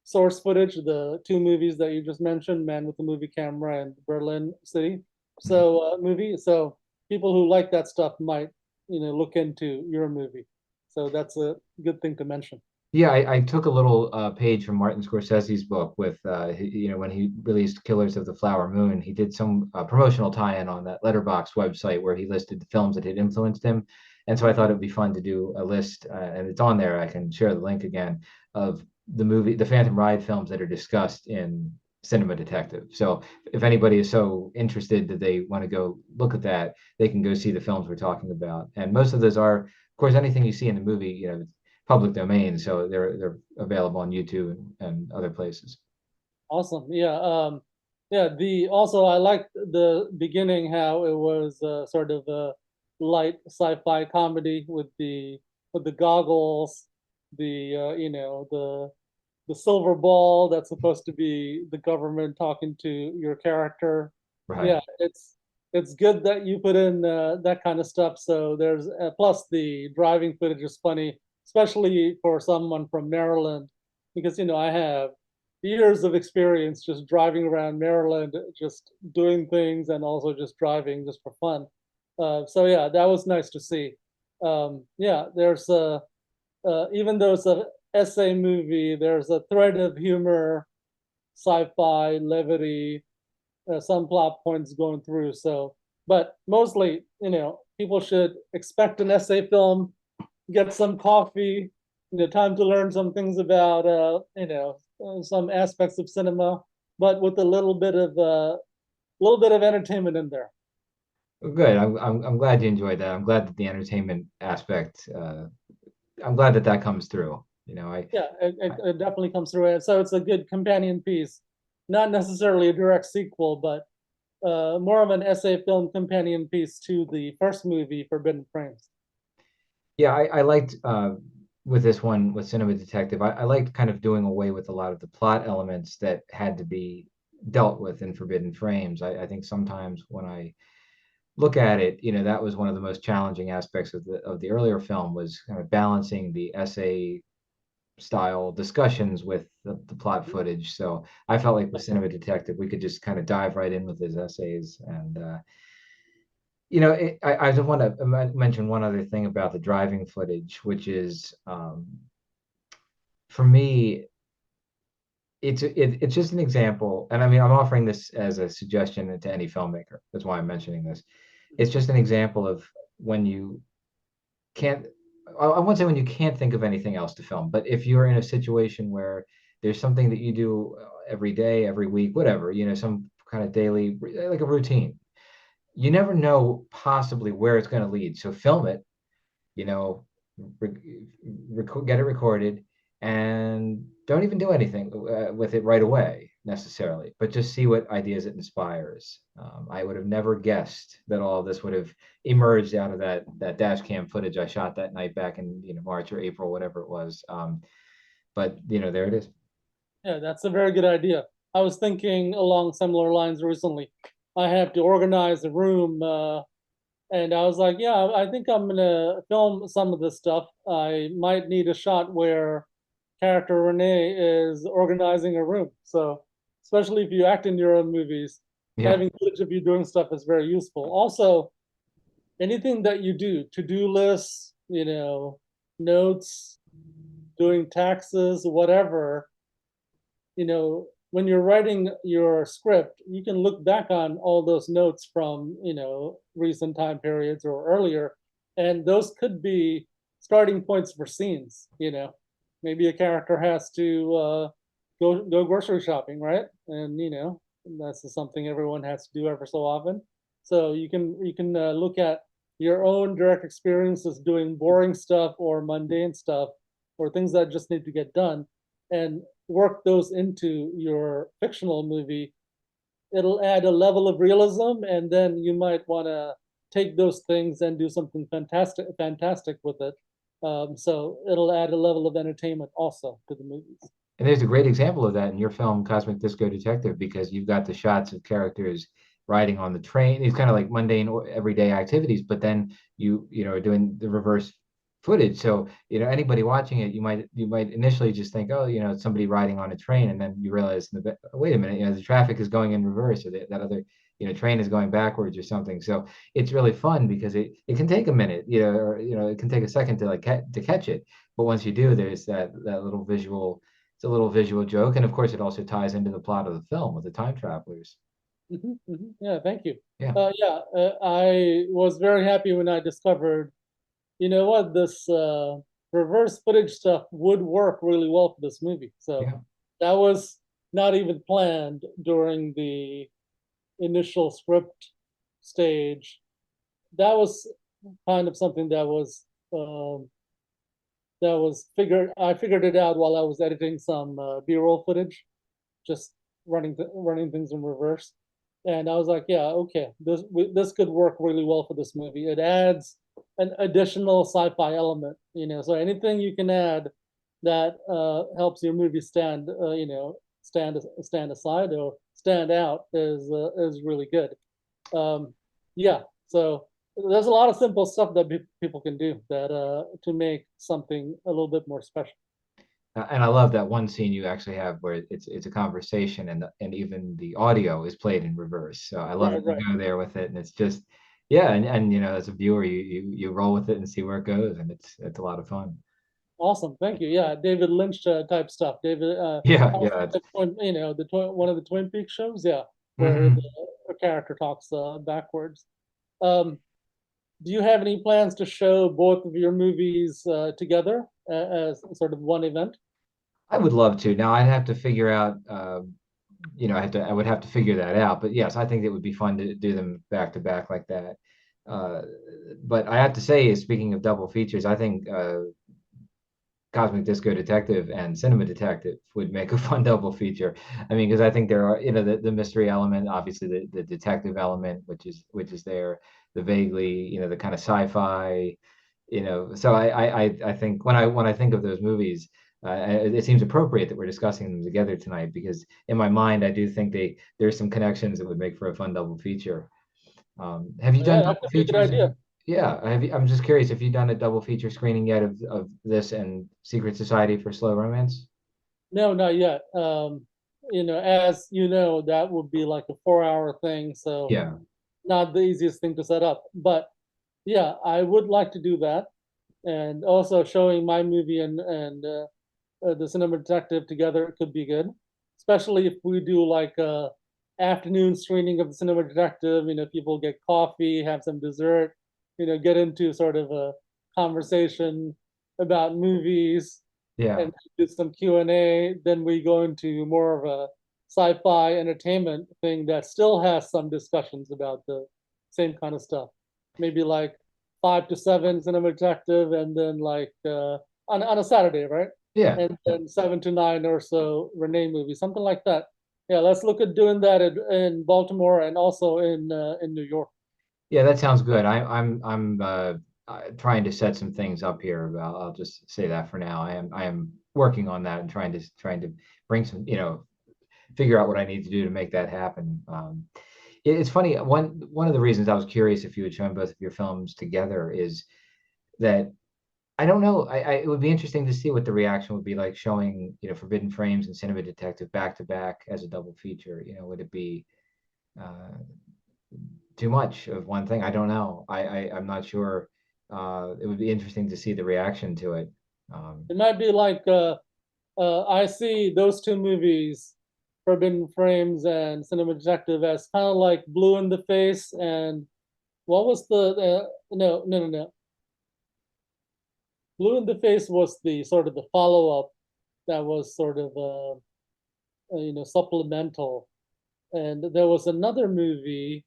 source footage, the two movies that you just mentioned, Man with the Movie Camera and Berlin City. So movie. So people who like that stuff might, look into your movie. So that's a good thing to mention. Yeah, I took a little page from Martin Scorsese's book with, when he released Killers of the Flower Moon, he did some promotional tie-in on that Letterboxd website where he listed the films that had influenced him. And so I thought it would be fun to do a list, and it's on there. I can share the link again of the Phantom Ride films that are discussed in Cinema Detective. So if anybody is so interested that they want to go look at that, they can go see the films we're talking about. And most of those are, of course, anything you see in the movie, public domain, so they're available on YouTube and other places. Awesome. Yeah. Yeah. The Also, I liked the beginning how it was sort of a light sci-fi comedy with the goggles, the silver ball that's supposed to be the government talking to your character. Right. Yeah, it's good that you put in that kind of stuff. So there's plus the driving footage is funny, especially for someone from Maryland, because I have years of experience just driving around Maryland, just doing things and also just driving just for fun. So yeah, that was nice to see. Yeah, there's a even though it's a essay movie, there's a thread of humor, sci-fi, levity, some plot points going through. So, but mostly, people should expect an essay film, get some coffee, time to learn some things about, some aspects of cinema, but with a little bit of entertainment in there. Good. I'm glad you enjoyed that. I'm glad that the entertainment aspect. I'm glad that that comes through. Yeah, it definitely comes through. And so it's a good companion piece, not necessarily a direct sequel, but more of an essay film companion piece to the first movie, Forbidden Frames. Yeah, I liked with this one with Cinema Detective. I liked kind of doing away with a lot of the plot elements that had to be dealt with in Forbidden Frames. I think sometimes when I look at it, that was one of the most challenging aspects of the earlier film was kind of balancing the essay style discussions with the plot footage. So I felt like with Cinema Detective, we could just kind of dive right in with his essays. And I just want to mention one other thing about the driving footage, which is for me, it's just an example. And I mean, I'm offering this as a suggestion to any filmmaker. That's why I'm mentioning this. It's just an example of when you can't, I won't say when you can't think of anything else to film, but if you're in a situation where there's something that you do every day, every week, whatever, some kind of daily, like a routine, you never know possibly where it's going to lead. So film it, you know, get it recorded, and don't even do anything with it right away necessarily, but just see what ideas it inspires. I would have never guessed that all of this would have emerged out of that dash cam footage I shot that night back in March or April, whatever it was. But there it is. Yeah, that's a very good idea. I was thinking along similar lines recently. I have to organize a room And I was like, yeah, I think I'm gonna film some of this stuff. I might need a shot where character Renee is organizing a room. So, especially if you act in your own movies, Yeah. having footage of you doing stuff is very useful. Also, anything that you do, to-do lists, notes, doing taxes, whatever, when you're writing your script, you can look back on all those notes from, recent time periods or earlier, and those could be starting points for scenes, Maybe a character has to go grocery shopping, right? And, that's something everyone has to do ever so often. So you can look at your own direct experiences doing boring stuff or mundane stuff or things that just need to get done and work those into your fictional movie. It'll add a level of realism, and then you might want to take those things and do something fantastic with it. So it'll add a level of entertainment also to the movies. And there's a great example of that in your film, Cosmic Disco Detective, because you've got the shots of characters riding on the train. It's kind of like mundane or everyday activities, but then you are doing the reverse footage. So, anybody watching it, you might initially just think, oh, it's somebody riding on a train, and then you realize, wait a minute, the traffic is going in reverse, or that other, train is going backwards or something. So it's really fun because it can take a minute, or it can take a second to to catch it. But once you do, there's that little visual, it's a little visual joke, and of course, it also ties into the plot of the film with the time travelers. Yeah, thank you. Yeah, Yeah, I was very happy when I discovered, what, this reverse footage stuff would work really well for this movie. So yeah. that was not even planned during the initial script stage. That was kind of something that was figured. I figured it out while I was editing some B-roll footage, just running things in reverse. And I was like, yeah, okay, this could work really well for this movie. It adds an additional sci-fi element, So anything you can add that helps your movie stand aside or stand out is really good. Yeah, so there's a lot of simple stuff that people can do that to make something a little bit more special. And I love that one scene you actually have where it's a conversation, and even the audio is played in reverse. So I love Right, that you right. go there with it, and it's just, yeah, and as a viewer, you roll with it and see where it goes, and it's a lot of fun. Awesome, thank you. Yeah, David Lynch type stuff. David, Yeah, also yeah. It's, one of the Twin Peaks shows. Yeah, where mhm. the character talks backwards. Um, do you have any plans to show both of your movies together as sort of one event? I would love to. Now I'd have to figure out, I would have to figure that out. But yes, I think it would be fun to do them back to back like that. Uh, but I have to say, speaking of double features, I think Cosmic Disco Detective and Cinema Detective would make a fun double feature. I mean, because I think there are, the mystery element, obviously the detective element, which is there, the vaguely, the kind of sci-fi, So I think when I think of those movies, it seems appropriate that we're discussing them together tonight because in my mind I do think there's some connections that would make for a fun double feature. Have you done Yeah, that double could be a good features idea. in? Yeah, I'm just curious if you've done a double feature screening yet of this and Secret Society for Slow Romance? No, not yet. As you know, that would be like a 4 hour thing, so Yeah, not the easiest thing to set up. But yeah, I would like to do that, and also showing my movie and the Cinema Detective together could be good, especially if we do like a afternoon screening of the Cinema Detective. People get coffee, have some dessert, get into sort of a conversation about movies yeah. and do some Q&A. Then we go into more of a sci-fi entertainment thing that still has some discussions about the same kind of stuff. Maybe like 5 to 7 Cinema Detective, and then like on a Saturday, right? Yeah. And then 7 to 9 or so Renee movie, something like that. Yeah, let's look at doing that in Baltimore and also in New York. Yeah, that sounds good. I'm trying to set some things up here. I'll just say that for now. I am working on that and trying to bring some, figure out what I need to do to make that happen. It's funny. One of the reasons I was curious if you had shown both of your films together is that I don't know. It would be interesting to see what the reaction would be like showing, Forbidden Frames and Cinema Detective back to back as a double feature. Would it be uh, too much of one thing? I don't know. I'm not sure. It would be interesting to see the reaction to it. It might be like I see those two movies, Forbidden Frames and Cinema Detective, as kind of like Blue in the Face and what was the no. Blue in the Face was the sort of the follow up that was sort of supplemental, and there was another movie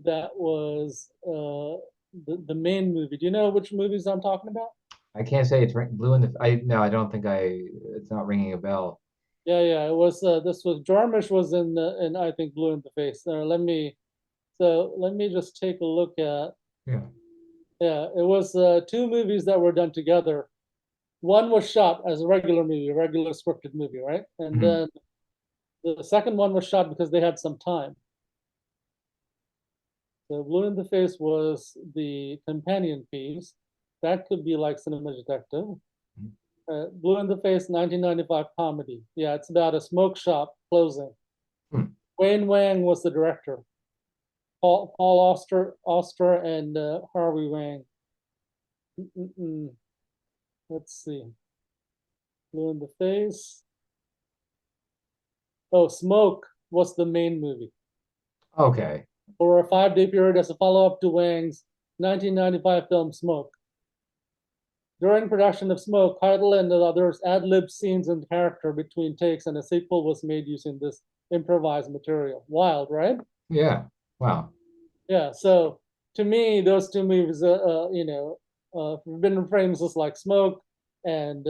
that was the main movie. Do you know which movies I'm talking about? I can't say it's blue in the. I no, I don't think I. It's not ringing a bell. Yeah, yeah. It was this was Jarmusch was in I think Blue in the Face. Let me just take a look at. Yeah. Yeah, it was two movies that were done together. One was shot as a regular movie, a regular scripted movie, right? And Mhm. then the second one was shot because they had some time. So Blue in the Face was the companion piece. That could be like Cinema Detective. Blue in the Face, 1995 comedy. Yeah, it's about a smoke shop closing. Hmm. Wayne Wang was the director. Paul Auster and Harvey Wang. Mm-mm-mm. Let's see. Blue in the Face. Oh, Smoke was the main movie. Okay. For a 5-day period as a follow-up to Wang's 1995 film Smoke. During production of Smoke, Heidel and the others ad-libbed scenes and character between takes, and a sequel was made using this improvised material. Wild, right? Yeah. Wow. Yeah. So to me, those two movies, Forbidden Frames is like Smoke, and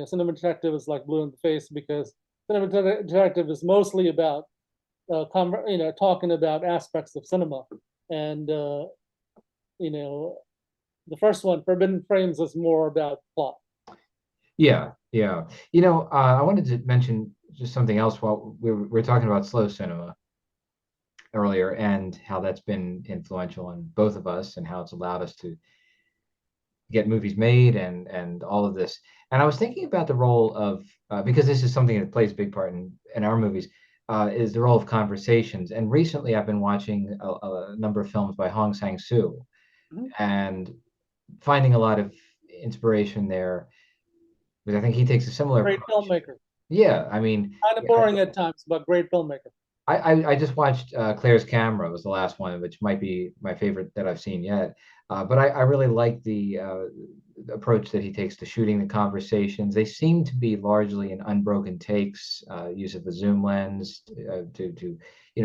Cinema Detective is like Blue in the Face, because Cinema Detective is mostly about talking about aspects of cinema, and you know, the first one, Forbidden Frames, is more about plot. Yeah. Yeah. I wanted to mention just something else while we're talking about slow cinema earlier and how that's been influential on both of us and how it's allowed us to get movies made and all of this. And I was thinking about the role of because this is something that plays a big part in our movies, is the role of conversations. And recently, I've been watching a number of films by Hong Sang-soo Mhm. and finding a lot of inspiration there because I think he takes a similar Great approach. filmmaker. Yeah, I mean, Kind of boring at times, but great filmmaker. I just watched Claire's Camera was the last one, which might be my favorite that I've seen yet. But I really like the approach that he takes to shooting the conversations. They seem to be largely in unbroken takes, use of the zoom lens to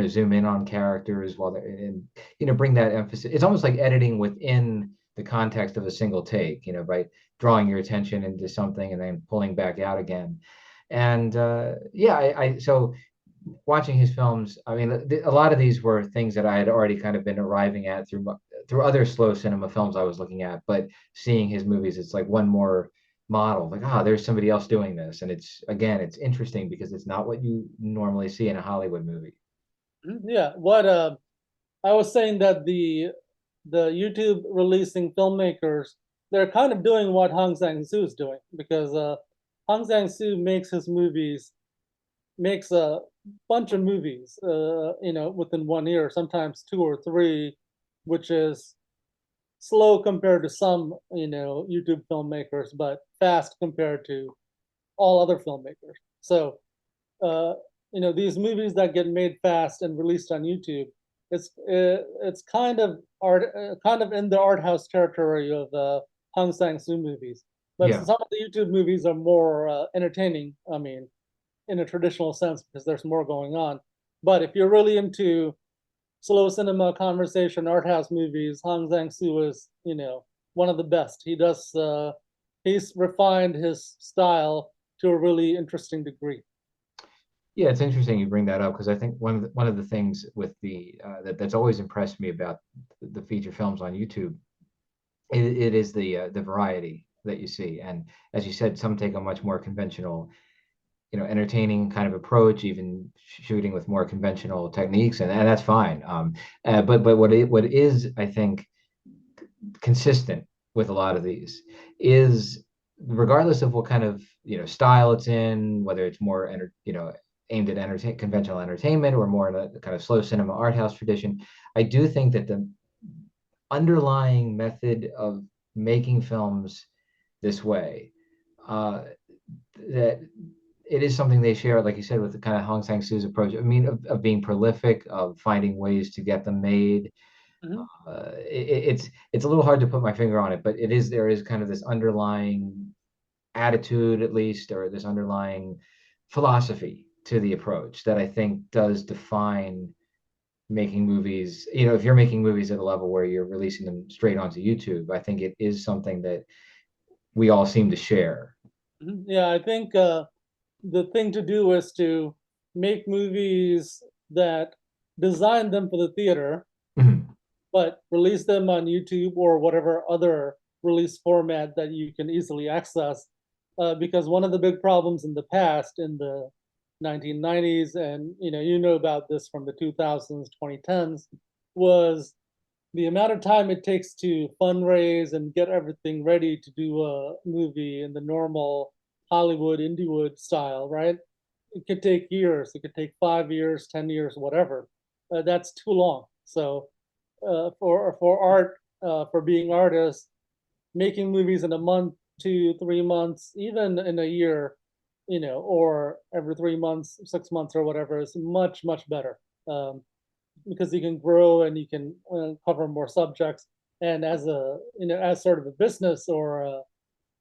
zoom in on characters while they're in, bring that emphasis. It's almost like editing within the context of a single take, by drawing your attention into something and then pulling back out again. And yeah, so watching his films, I mean, a lot of these were things that I had already kind of been arriving at through other slow cinema films I was looking at, but seeing his movies, it's like one more model. Like, there's somebody else doing this, and it's interesting because it's not what you normally see in a Hollywood movie. Yeah. What I was saying that the YouTube releasing filmmakers, they're kind of doing what Hong Sang-soo is doing, because Hong Sang-soo makes a bunch of movies, within 1 year, sometimes two or three, which is slow compared to some, YouTube filmmakers, but fast compared to all other filmmakers. So, uh, these movies that get made fast and released on YouTube, it's kind of in the art house territory of Hong Sang-soo movies. But Yeah. some of the YouTube movies are more entertaining. I mean, in a traditional sense, because there's more going on. But if you're really into slow cinema, conversation, art house movies, Hong Sang-soo is, one of the best. He's refined his style to a really interesting degree. Yeah, it's interesting you bring that up because I think one of the things with that's always impressed me about the feature films on YouTube, it is the variety that you see, and as you said, some take a much more conventional entertaining kind of approach, even shooting with more conventional techniques, and that's fine. But what is, I think, consistent with a lot of these is, regardless of what kind of style it's in, whether it's more aimed at conventional entertainment or more in a kind of slow cinema art house tradition, I do think that the underlying method of making films this way, that it is something they share, like you said, with the kind of Hong Sang-soo's approach. I mean, of being prolific, of finding ways to get them made. Mhm. It's a little hard to put my finger on it, but there is kind of this underlying attitude, at least, or this underlying philosophy to the approach that I think does define making movies. If you're making movies at a level where you're releasing them straight onto YouTube, I think it is something that we all seem to share. Yeah, I think the thing to do is to make movies that design them for the theater, Mhm. but release them on YouTube or whatever other release format that you can easily access. Because one of the big problems in the past, in the 1990s, and you know about this from the 2000s, 2010s, was the amount of time it takes to fundraise and get everything ready to do a movie in the normal Hollywood, Indiewood style, right? It could take years. It could take 5 years, 10 years, whatever. That's too long. So for art, for being artists, making movies in a month, 2, 3 months, even in a year, or every 3 months, 6 months, or whatever, is much, much better. Because you can grow and you can cover more subjects. And as sort of a business or a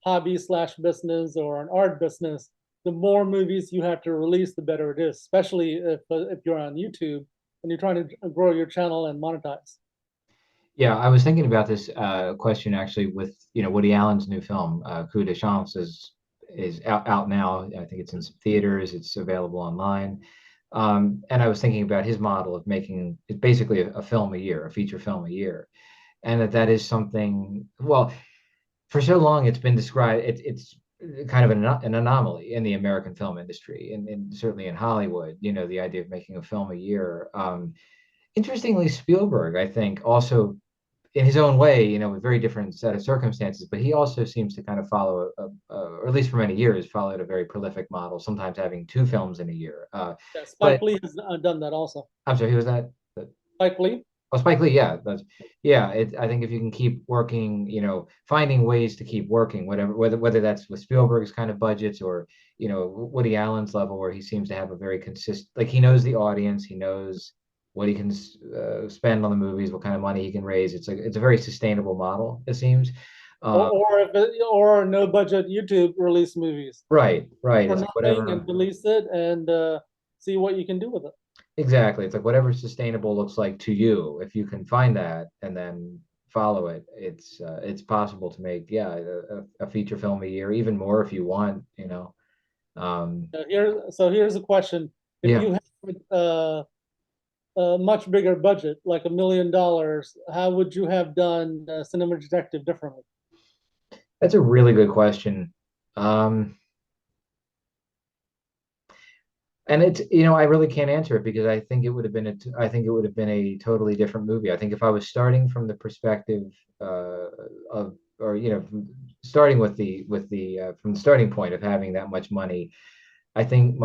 hobby slash business or an art business, the more movies you have to release, the better it is, especially if you're on YouTube and you're trying to grow your channel and monetize. Yeah, I was thinking about this question actually with Woody Allen's new film, Coup de Chance, is out now. I think it's in some theaters. It's available online. And I was thinking about his model of making it basically a film a year, a feature film a year, and that is something. Well, for so long it's been described. It's kind of an anomaly in the American film industry, and certainly in Hollywood. The idea of making a film a year. Interestingly, Spielberg, I think, also in his own way, with very different set of circumstances, but he also seems to kind of follow, or at least for many years, followed a very prolific model, sometimes having two films in a year. Yeah, Spike But Lee has done that also. I'm sorry, who was that? Spike Lee. Oh, Spike Lee, yeah, yeah. I think if you can keep working, finding ways to keep working, whether that's with Spielberg's kind of budgets or Woody Allen's level, where he seems to have a very consistent, like he knows the audience, he knows what he can spend on the movies, what kind of money he can raise. It's a very sustainable model, it seems. Uh, Or no budget YouTube release movies right. for It's like nothing and whatever. release it and see what you can do with it. Exactly. It's like whatever sustainable looks like to you. If you can find that and then follow it, it's possible to make, yeah, a feature film a year, even more if you want. Here's a question: if Yeah, you had a much bigger budget, like $1 million, how would you have done Cinema Detective differently? that's a really good question. Um, and it's, I really can't answer it because I think it would have been a totally different movie. I think if I was starting from the perspective of, or starting from the starting point of having that much money, I think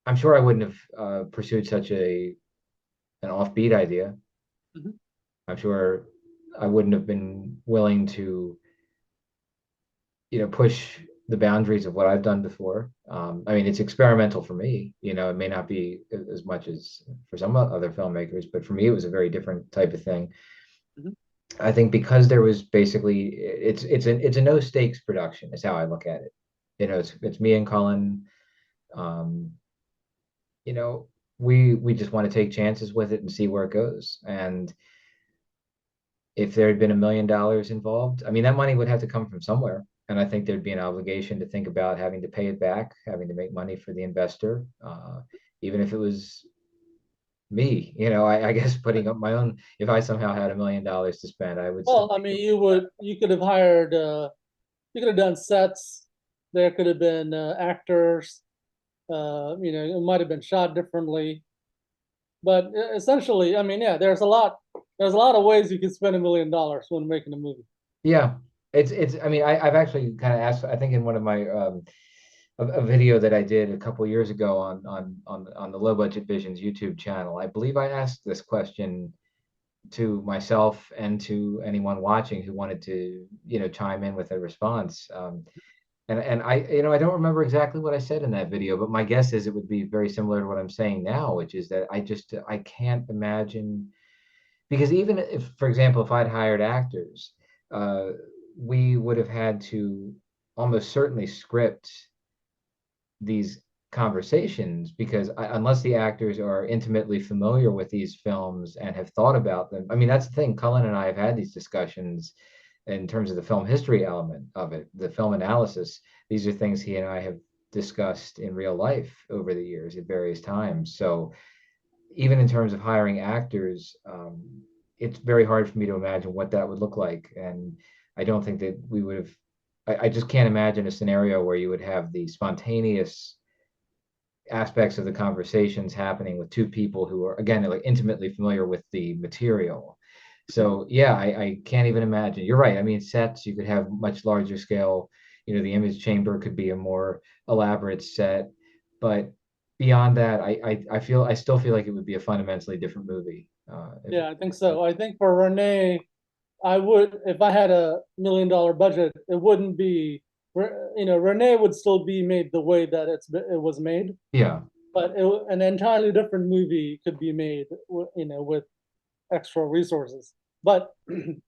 I'm sure I wouldn't have pursued such an offbeat idea. Mhm. I'm sure I wouldn't have been willing to, push the boundaries of what I've done before. I mean, it's experimental for me. It may not be as much as for some other filmmakers, but for me, it was a very different type of thing. Mhm. I think because there was basically it's a no stakes production is how I look at it. It's me and Cullen. Um, you know, we just want to take chances with it and see where it goes. And if there had been $1 million involved, I mean, that money would have to come from somewhere. And I think there'd be an obligation to think about having to pay it back, having to make money for the investor, even if it was me. I guess putting up my own. If I somehow had $1 million to spend, I would still Well, I be mean, doing that. you could have hired, you could have done sets, There could have been actors. It might have been shot differently. But essentially, I mean, yeah, there's a lot of ways you can spend $1 million when making a movie. Yeah, it's. I mean, I've actually kind of asked. I think in one of my a video that I did a couple years ago on the Low Budget Visions YouTube channel. I believe I asked this question to myself and to anyone watching who wanted to, chime in with a response. And I, I don't remember exactly what I said in that video, but my guess is it would be very similar to what I'm saying now, which is that I can't imagine, because even if, for example, if I'd hired actors, uh, we would have had to almost certainly script these conversations, because unless the actors are intimately familiar with these films and have thought about them. I mean, that's the thing. Cullen and I have had these discussions in terms of the film history element of it, the film analysis. These are things he and I have discussed in real life over the years at various times. So even in terms of hiring actors, it's very hard for me to imagine what that would look like. And I don't think that we would have, I just can't imagine a scenario where you would have the spontaneous aspects of the conversations happening with two people who are, again, like intimately familiar with the material. So yeah, I can't even imagine. You're right. I mean, sets, you could have much larger scale. The image chamber could be a more elaborate set, but beyond that, I still feel like it would be a fundamentally different movie. Yeah, I think so. I think for Rene, I would, if I had $1 million budget, it wouldn't be, Rene would still be made the way that it was made, Yeah, but an entirely different movie could be made, with extra resources. But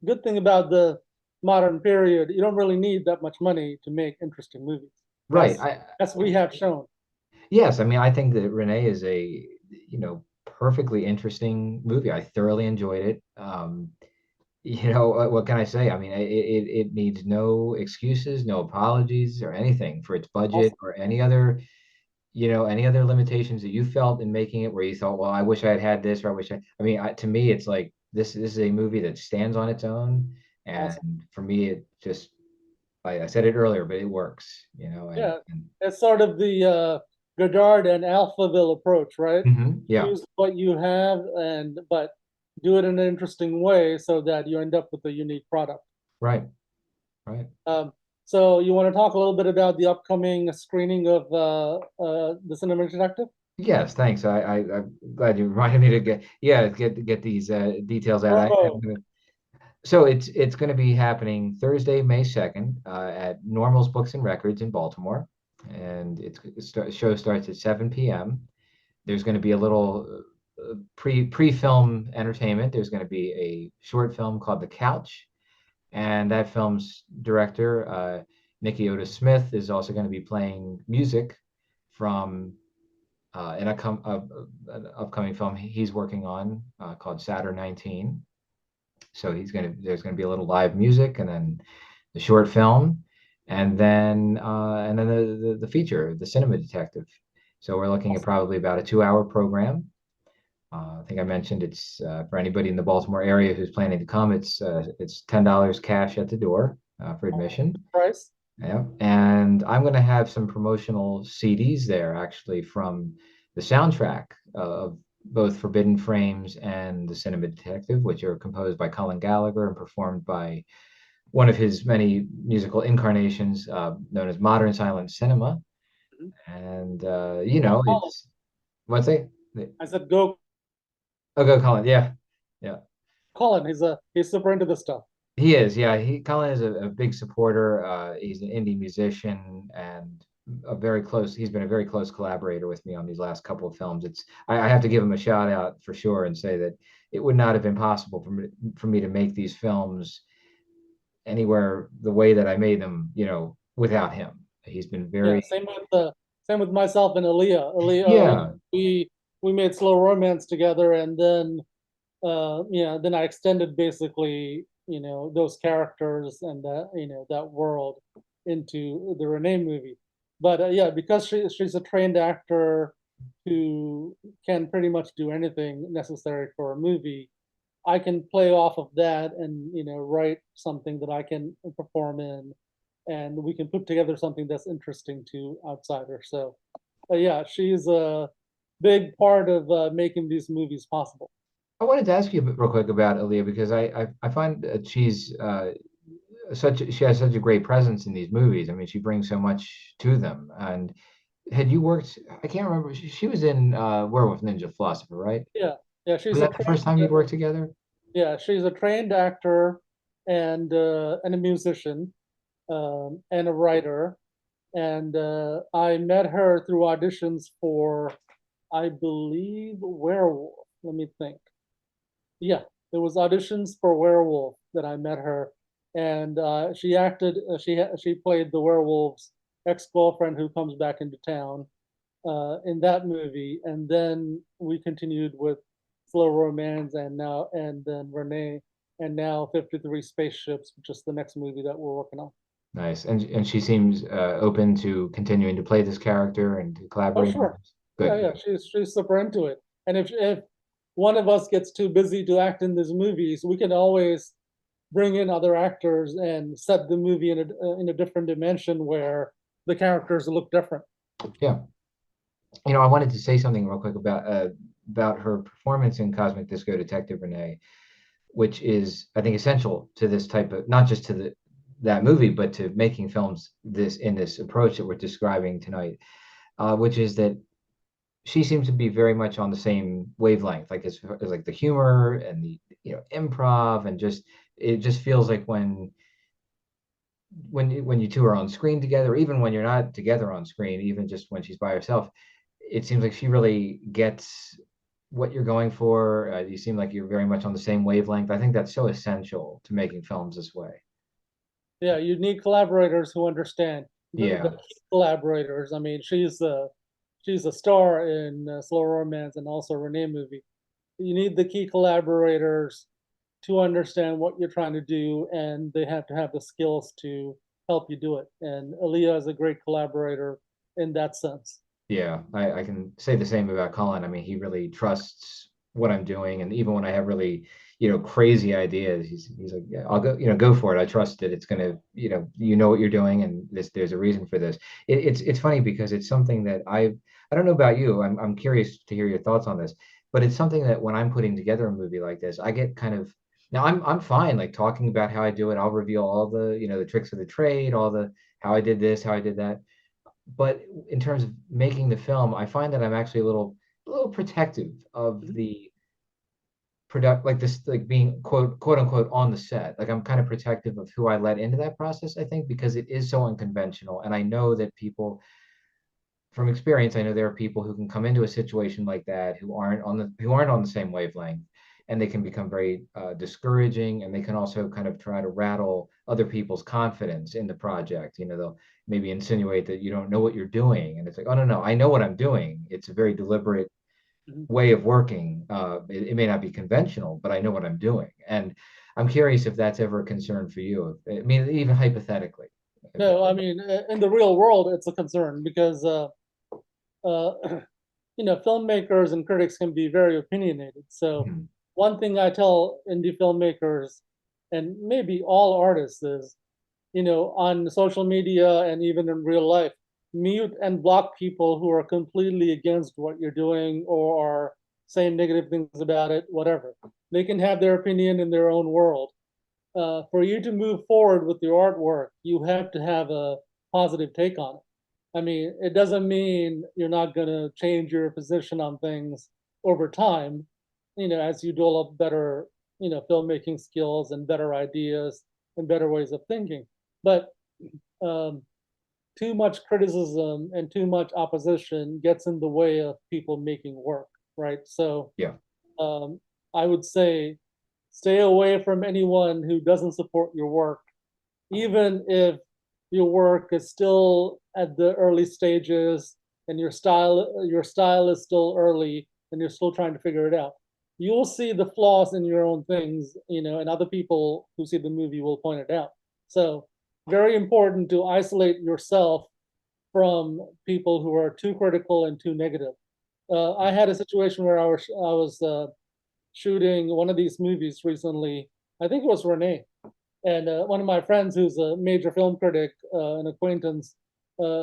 good thing about the modern period, you don't really need that much money to make interesting movies. right. As we have shown. Yes, I mean, I think that Renee is a, perfectly interesting movie. I thoroughly enjoyed it. What can I say? I mean, it needs no excuses, no apologies or anything for its budget Awesome. or any other limitations that you felt in making it, where you thought, well, I wish I had had this, or I mean, to me, it's like this is a movie that stands on its own. And Awesome. for me, it just, I said it earlier, but it works, Yeah, and it's sort of the Godard and Alphaville approach, right? yeah, Use what you have, but do it in an interesting way so that you end up with a unique product. right, right. Um, so you want to talk a little bit about the upcoming screening of the Cinema Detective? Yes, thanks. I'm glad you reminded me to get these details out. Bravo. So it's going to be happening Thursday, May 2nd, at Normal's Books and Records in Baltimore, and show starts at 7 p.m. There's going to be a little pre-film entertainment. There's going to be a short film called The Couch, and that film's director, Nikki Otis Smith, is also going to be playing music from an upcoming film he's working on, called Saturn 19. So there's gonna be a little live music, and then the short film, and then the feature, the Cinema Detective. So we're looking at probably about a 2-hour program. I think I mentioned it's, for anybody in the Baltimore area who's planning to come. It's $10 cash at the door, for admission. Price. Yeah, and I'm going to have some promotional CDs there, actually, from the soundtrack of both Forbidden Frames and The Cinema Detective, which are composed by Colin Gallagher and performed by one of his many musical incarnations, known as Modern Silent Cinema. And Go Colin. it's what's it? I said go Oh, go Colin. Yeah, yeah. Colin. He's super into this stuff. He is, yeah. Colin is a big supporter. He's an indie musician and he's been a very close collaborator with me on these last couple of films. I have to give him a shout out for sure and say that it would not have been possible for me to make these films anywhere the way that I made them, without him. He's been Yeah, very, same with myself and Aaliyah. yeah, We made Slow Romance together, and then then I extended basically those characters and that world into the Renee movie. But yeah, because she's a trained actor who can pretty much do anything necessary for a movie, I can play off of that and write something that I can perform in. and we can put together something that's interesting to outsiders. So, yeah, she's a big part of making these movies possible. I wanted to ask you real quick about Aaliyah because I find that she has such a great presence in these movies. I mean, she brings so much to them. And had you worked? I can't remember. She was in Werewolf Ninja Philosopher, right? Yeah, yeah, Was she's a that the first time trained, you'd worked together? yeah, she's a trained actor and a musician and a writer. And I met her through auditions for, I believe, Werewolf. Let me think. Yeah, there was auditions for Werewolf that I met her, and she acted. She played the werewolf's ex-girlfriend who comes back into town in that movie, and then we continued with Slow Romance, and then Renee, and now 53 Spaceships, which is the next movie that we're working on. Nice. And she seems open to continuing to play this character and to Oh, collaborate on sure. this. Yeah, Good, yeah, good. she's super into it. And if one of us gets too busy to act in these movies, we can always bring in other actors and set the movie in a different dimension where the characters look different. Yeah. I wanted to say something real quick about her performance in Cosmic Disco Detective Renee, which is, I think, essential to this type of, not just to that movie, but to making films this approach that we're describing tonight, which is that she seems to be very much on the same wavelength, like as like the humor and the improv, and just it just feels like when you two are on screen together, even when you're not together on screen, even just when she's by herself, it seems like she really gets what you're going for. You seem like you're very much on the same wavelength. I think that's so essential to making films this way. Yeah, you need collaborators who understand the Yeah, key collaborators. I mean, she's a star in Slow Romance and also Renee movie. You need the key collaborators to understand what you're trying to do, and they have to have the skills to help you do it. And Aaliyah is a great collaborator in that sense. yeah. I can say the same about Colin. I mean, he really trusts what I'm doing, and even when I have really, crazy ideas, he's like, yeah, I'll go, go for it. I trust that it's gonna, you know what you're doing, and there's a reason for this. It's funny because it's something that I don't know about you. I'm curious to hear your thoughts on this, but it's something that when I'm putting together a movie like this, I get kind of now I'm fine like talking about how I do it. I'll reveal all the, the tricks of the trade, all the how I did this, how I did that, but in terms of making the film, I find that I'm actually a little protective of Mhm. the product, like this, like being quote unquote on the set. Like I'm kind of protective of who I let into that process, I think, because it is so unconventional. And I know that people, from experience, I know there are people who can come into a situation like that who aren't on the same wavelength, and they can become very discouraging, and they can also kind of try to rattle other people's confidence in the project. They'll maybe insinuate that you don't know what you're doing, and it's like, oh no, no, I know what I'm doing. It's a very deliberate Mhm. way of working. It may not be conventional, but I know what I'm doing, and I'm curious if that's ever a concern for you. I mean, even hypothetically, if that. No, I mean, in the real world, it's a concern because uh, filmmakers and critics can be very opinionated. So Mhm. one thing I tell indie filmmakers and maybe all artists is, on social media and even in real life, mute and block people who are completely against what you're doing or are saying negative things about it, whatever. They can have their opinion in their own world. For you to move forward with your artwork, you have to have a positive take on it. I mean, it doesn't mean you're not going to change your position on things over time, as you develop better, filmmaking skills and better ideas and better ways of thinking. But um, too much criticism and too much opposition gets in the way of people making work, right? So Yeah. um, I would say stay away from anyone who doesn't support your work, even if your work is still at the early stages and your style is still early and you're still trying to figure it out. You'll see the flaws in your own things, and other people who see the movie will point it out. So very important to isolate yourself from people who are too critical and too negative. I had a situation where I was shooting one of these movies recently. I think it was Renee, And one of my friends, who's a major film critic, an acquaintance,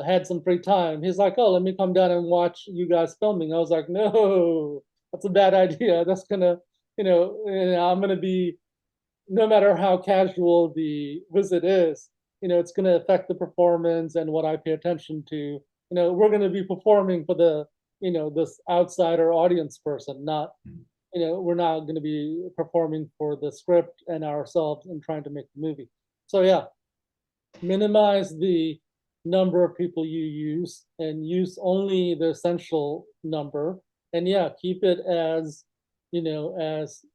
had some free time. He's like, "Oh, let me come down and watch you guys filming." I was like, "No, that's a bad idea. That's gonna, I'm gonna be, no matter how casual the visit is, it's gonna affect the performance and what I pay attention to. We're gonna be performing for the, this outsider audience person, not, we're not going to be performing for the script and ourselves and trying to make the movie. So yeah, minimize the number of people you use and use only the essential number. And yeah, keep it as, as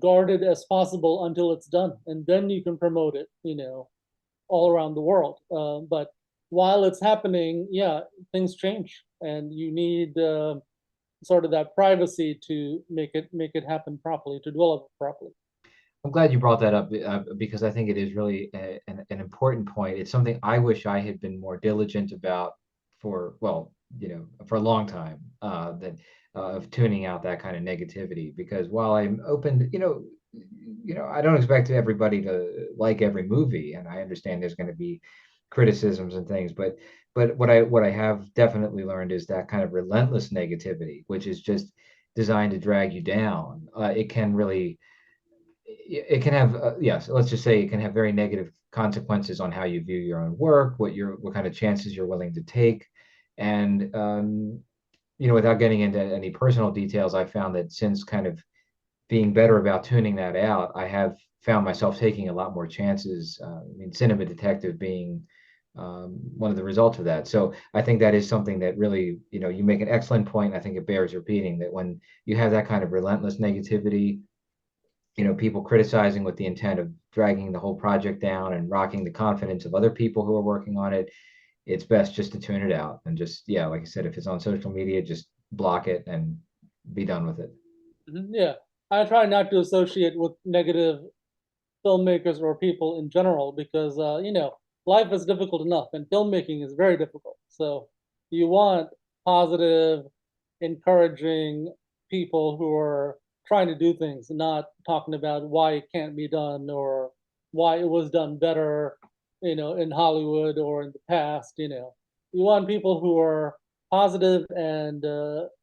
guarded as possible until it's done. And then you can promote it, all around the world. But while it's happening, yeah, things change and you need, sort of that privacy to make it happen properly, to develop it properly. I'm glad you brought that up because I think it is really an important point. It's something I wish I had been more diligent about for, well, for a long time, that of tuning out that kind of negativity. Because while I'm open, I don't expect everybody to like every movie, and I understand there's going to be criticisms and things, but what I have definitely learned is that kind of relentless negativity, which is just designed to drag you down. It can really it can have yes, let's just say it can have very negative consequences on how you view your own work, what kind of chances you're willing to take. And without getting into any personal details, I found that since kind of being better about tuning that out, I have found myself taking a lot more chances. I mean, cinema detective being one of the results of that. So I think that is something that really, you make an excellent point. I think it bears repeating that when you have that kind of relentless negativity, people criticizing with the intent of dragging the whole project down and rocking the confidence of other people who are working on it, it's best just to tune it out and just, yeah, like I said, if it's on social media, just block it and be done with it. Yeah, I try not to associate with negative filmmakers or people in general because life is difficult enough and filmmaking is very difficult. So you want positive, encouraging people who are trying to do things, not talking about why it can't be done or why it was done better, in Hollywood or in the past. You want people who are positive and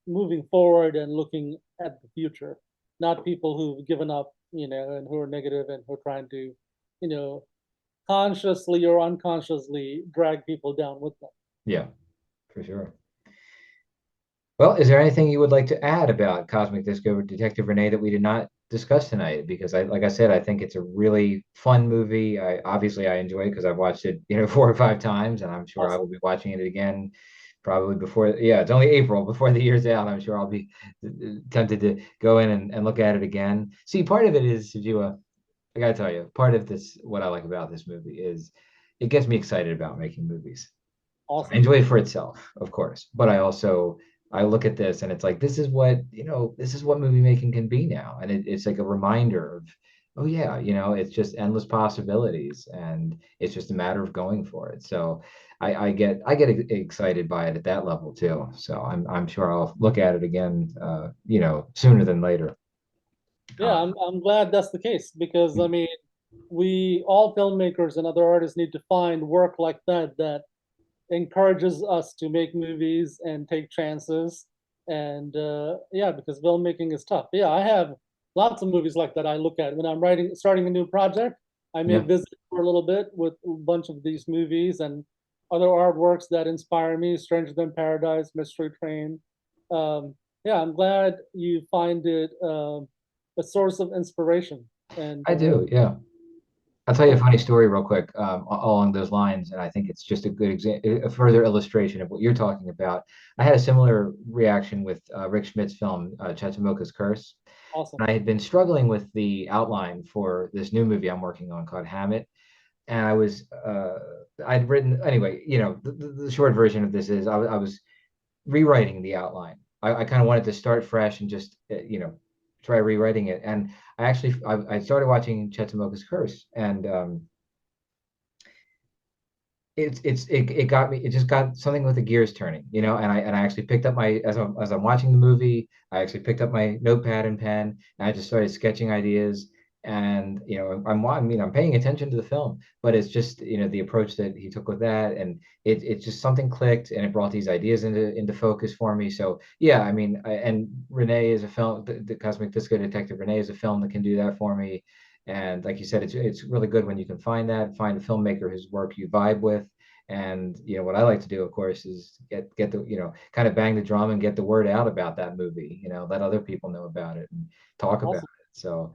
moving forward and looking at the future, not people who've given up, and who are negative and who are trying to, you know, consciously or unconsciously drag people down with them. Yeah, for sure. Well, is there anything you would like to add about Cosmic Disco Detective Renee that we did not discuss tonight? Because like I said, I think it's a really fun movie. I enjoy it because I've watched it, 4 or 5 times, and I'm sure I will Awesome. be watching it again probably before. Yeah, it's only April before the year's out. I'm sure I'll be tempted to go in and look at it again. See, part of it is, Sujiwa, I gotta tell you, part of this, what I like about this movie is it gets me excited about making movies. So I Awesome. enjoy it for itself, of course, but I look at this and it's like this is what movie making can be now, and it's like a reminder of, oh yeah, it's just endless possibilities, and it's just a matter of going for it. So I get excited by it at that level too. So I'm sure I'll look at it again, sooner than later. Yeah, I'm glad that's the case because I mean, we all filmmakers and other artists need to find work like that encourages us to make movies and take chances. And yeah, because filmmaking is tough. Yeah, I have lots of movies like that I look at when I'm starting a new project. I may Yeah, visit for a little bit with a bunch of these movies and other artworks that inspire me. Stranger Than Paradise, Mystery Train. Yeah, I'm glad you find it a source of inspiration. And I do. Yeah. I'll tell you a yeah, funny story real quick, along those lines, and I think it's just a good example, a further illustration of what you're talking about. I had a similar reaction with Rick Schmidt's film, Chattanooga's Curse, awesome. and I had been struggling with the outline for this new movie I'm working on called Hammett, and I'd written anyway. The short version of this is I was rewriting the outline. I kind of wanted to start fresh and just try rewriting it, and I started watching Chattanooga's Curse, and it got me, it just got something with the gears turning, and I actually picked up my as I'm watching the movie, I actually picked up my notepad and pen, and I just started sketching ideas, And I'm paying attention to the film, but it's just the approach that he took with that, and it's just something clicked, and it brought these ideas into focus for me. So yeah, and Renee is a film, the Cosmic Disco Detective Renee is a film that can do that for me. And like you said, it's really good when you can find a filmmaker whose work you vibe with. And what I like to do, of course, is get the kind of bang the drum and get the word out about that movie. Let other people know about it and talk about Awesome. it. So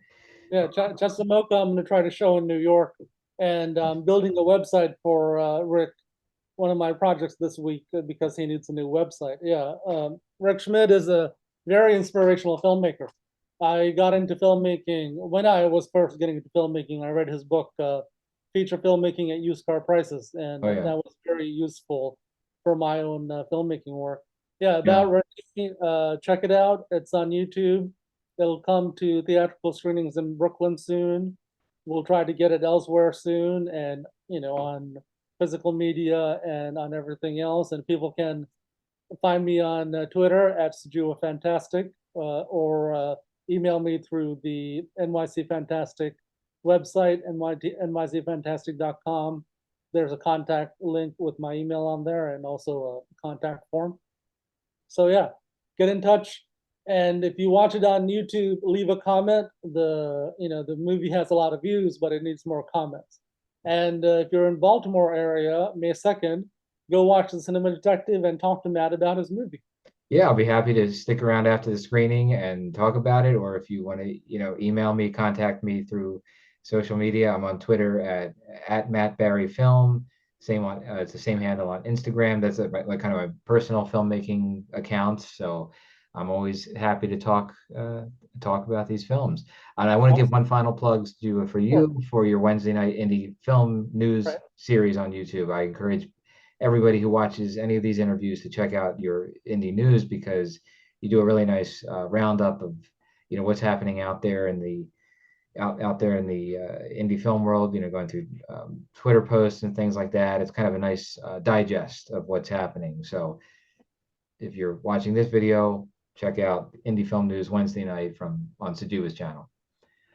Yeah, Chesapeake, I'm going to try to show in New York, and I'm building a website for Rick, one of my projects this week, because he needs a new website. Yeah, Rick Schmidt is a very inspirational filmmaker. I got into filmmaking when I was first getting into filmmaking. I read his book, Feature Filmmaking at Used Car Prices, and oh yeah, that was very useful for my own filmmaking work. Yeah, yeah. about Rick, check it out. It's on YouTube. It'll come to theatrical screenings in Brooklyn soon. We'll try to get it elsewhere soon, and on physical media and on everything else. And people can find me on Twitter at Sujewa Fantastic, or email me through the NYC Fantastic website, nycfantastic.com. There's a contact link with my email on there, and also a contact form. So yeah, get in touch. And if you watch it on YouTube, leave a comment. The movie has a lot of views, but it needs more comments. And if you're in Baltimore area, May 2nd, go watch The Cinema Detective and talk to Matt about his movie. Yeah, I'll be happy to stick around after the screening and talk about it. Or if you want to, email me, contact me through social media. I'm on Twitter at Matt Barry Film. Same on it's the same handle on Instagram. That's like kind of my personal filmmaking account. So I'm always happy to talk about these films. And I want to give Awesome. one final plug to for Sure. you for your Wednesday night indie film news Right. series on YouTube. I encourage everybody who watches any of these interviews to check out your indie news, because you do a really nice roundup of what's happening out there in the indie film world, going through Twitter posts and things like that. It's kind of a nice digest of what's happening. So if you're watching this video, check out Indie Film News Wednesday night from on Sujewa's channel.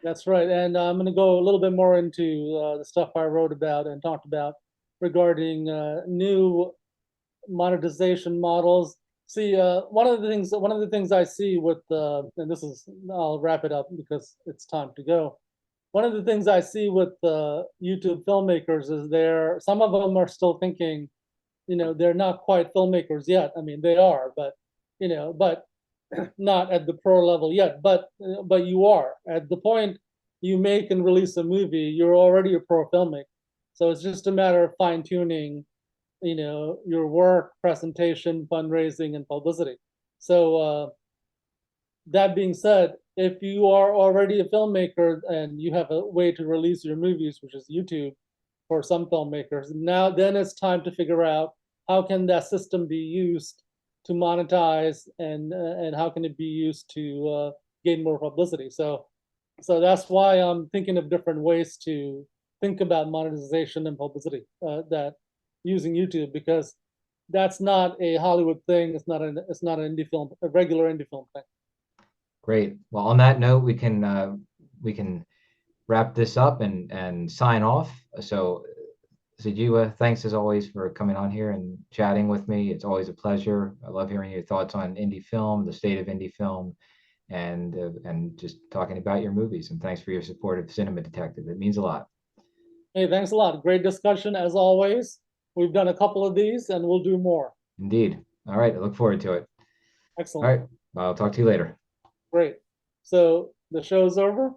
That's right. And I'm going to go a little bit more into the stuff I wrote about and talked about regarding new monetization models. See, one of the things I see with and this is I'll wrap it up because it's time to go. One of the things I see with YouTube filmmakers is some of them are still thinking, they're not quite filmmakers yet. I mean, they are, but not at the pro level yet. But you are at the point you make and release a movie, you're already a pro filmmaker. So it's just a matter of fine tuning your work, presentation, fundraising, and publicity. So that being said, if you are already a filmmaker and you have a way to release your movies, which is YouTube for some filmmakers, now then it's time to figure out how can that system be used to monetize, and how can it be used to gain more publicity. So that's why I'm thinking of different ways to think about monetization and publicity, that using YouTube, because that's not a Hollywood thing. It's not an indie film, a regular indie film thing. Great. Well, on that note, we can wrap this up and sign off. So, Sujiwa, thanks as always for coming on here and chatting with me. It's always a pleasure. I love hearing your thoughts on indie film, the state of indie film, and just talking about your movies. And thanks for your support of Cinema Detective. It means a lot. Hey, thanks a lot. Great discussion as always. We've done a couple of these and we'll do more. Indeed. All right. I look forward to it. All Excellent. right. I'll talk to you later. Great. So the show's over.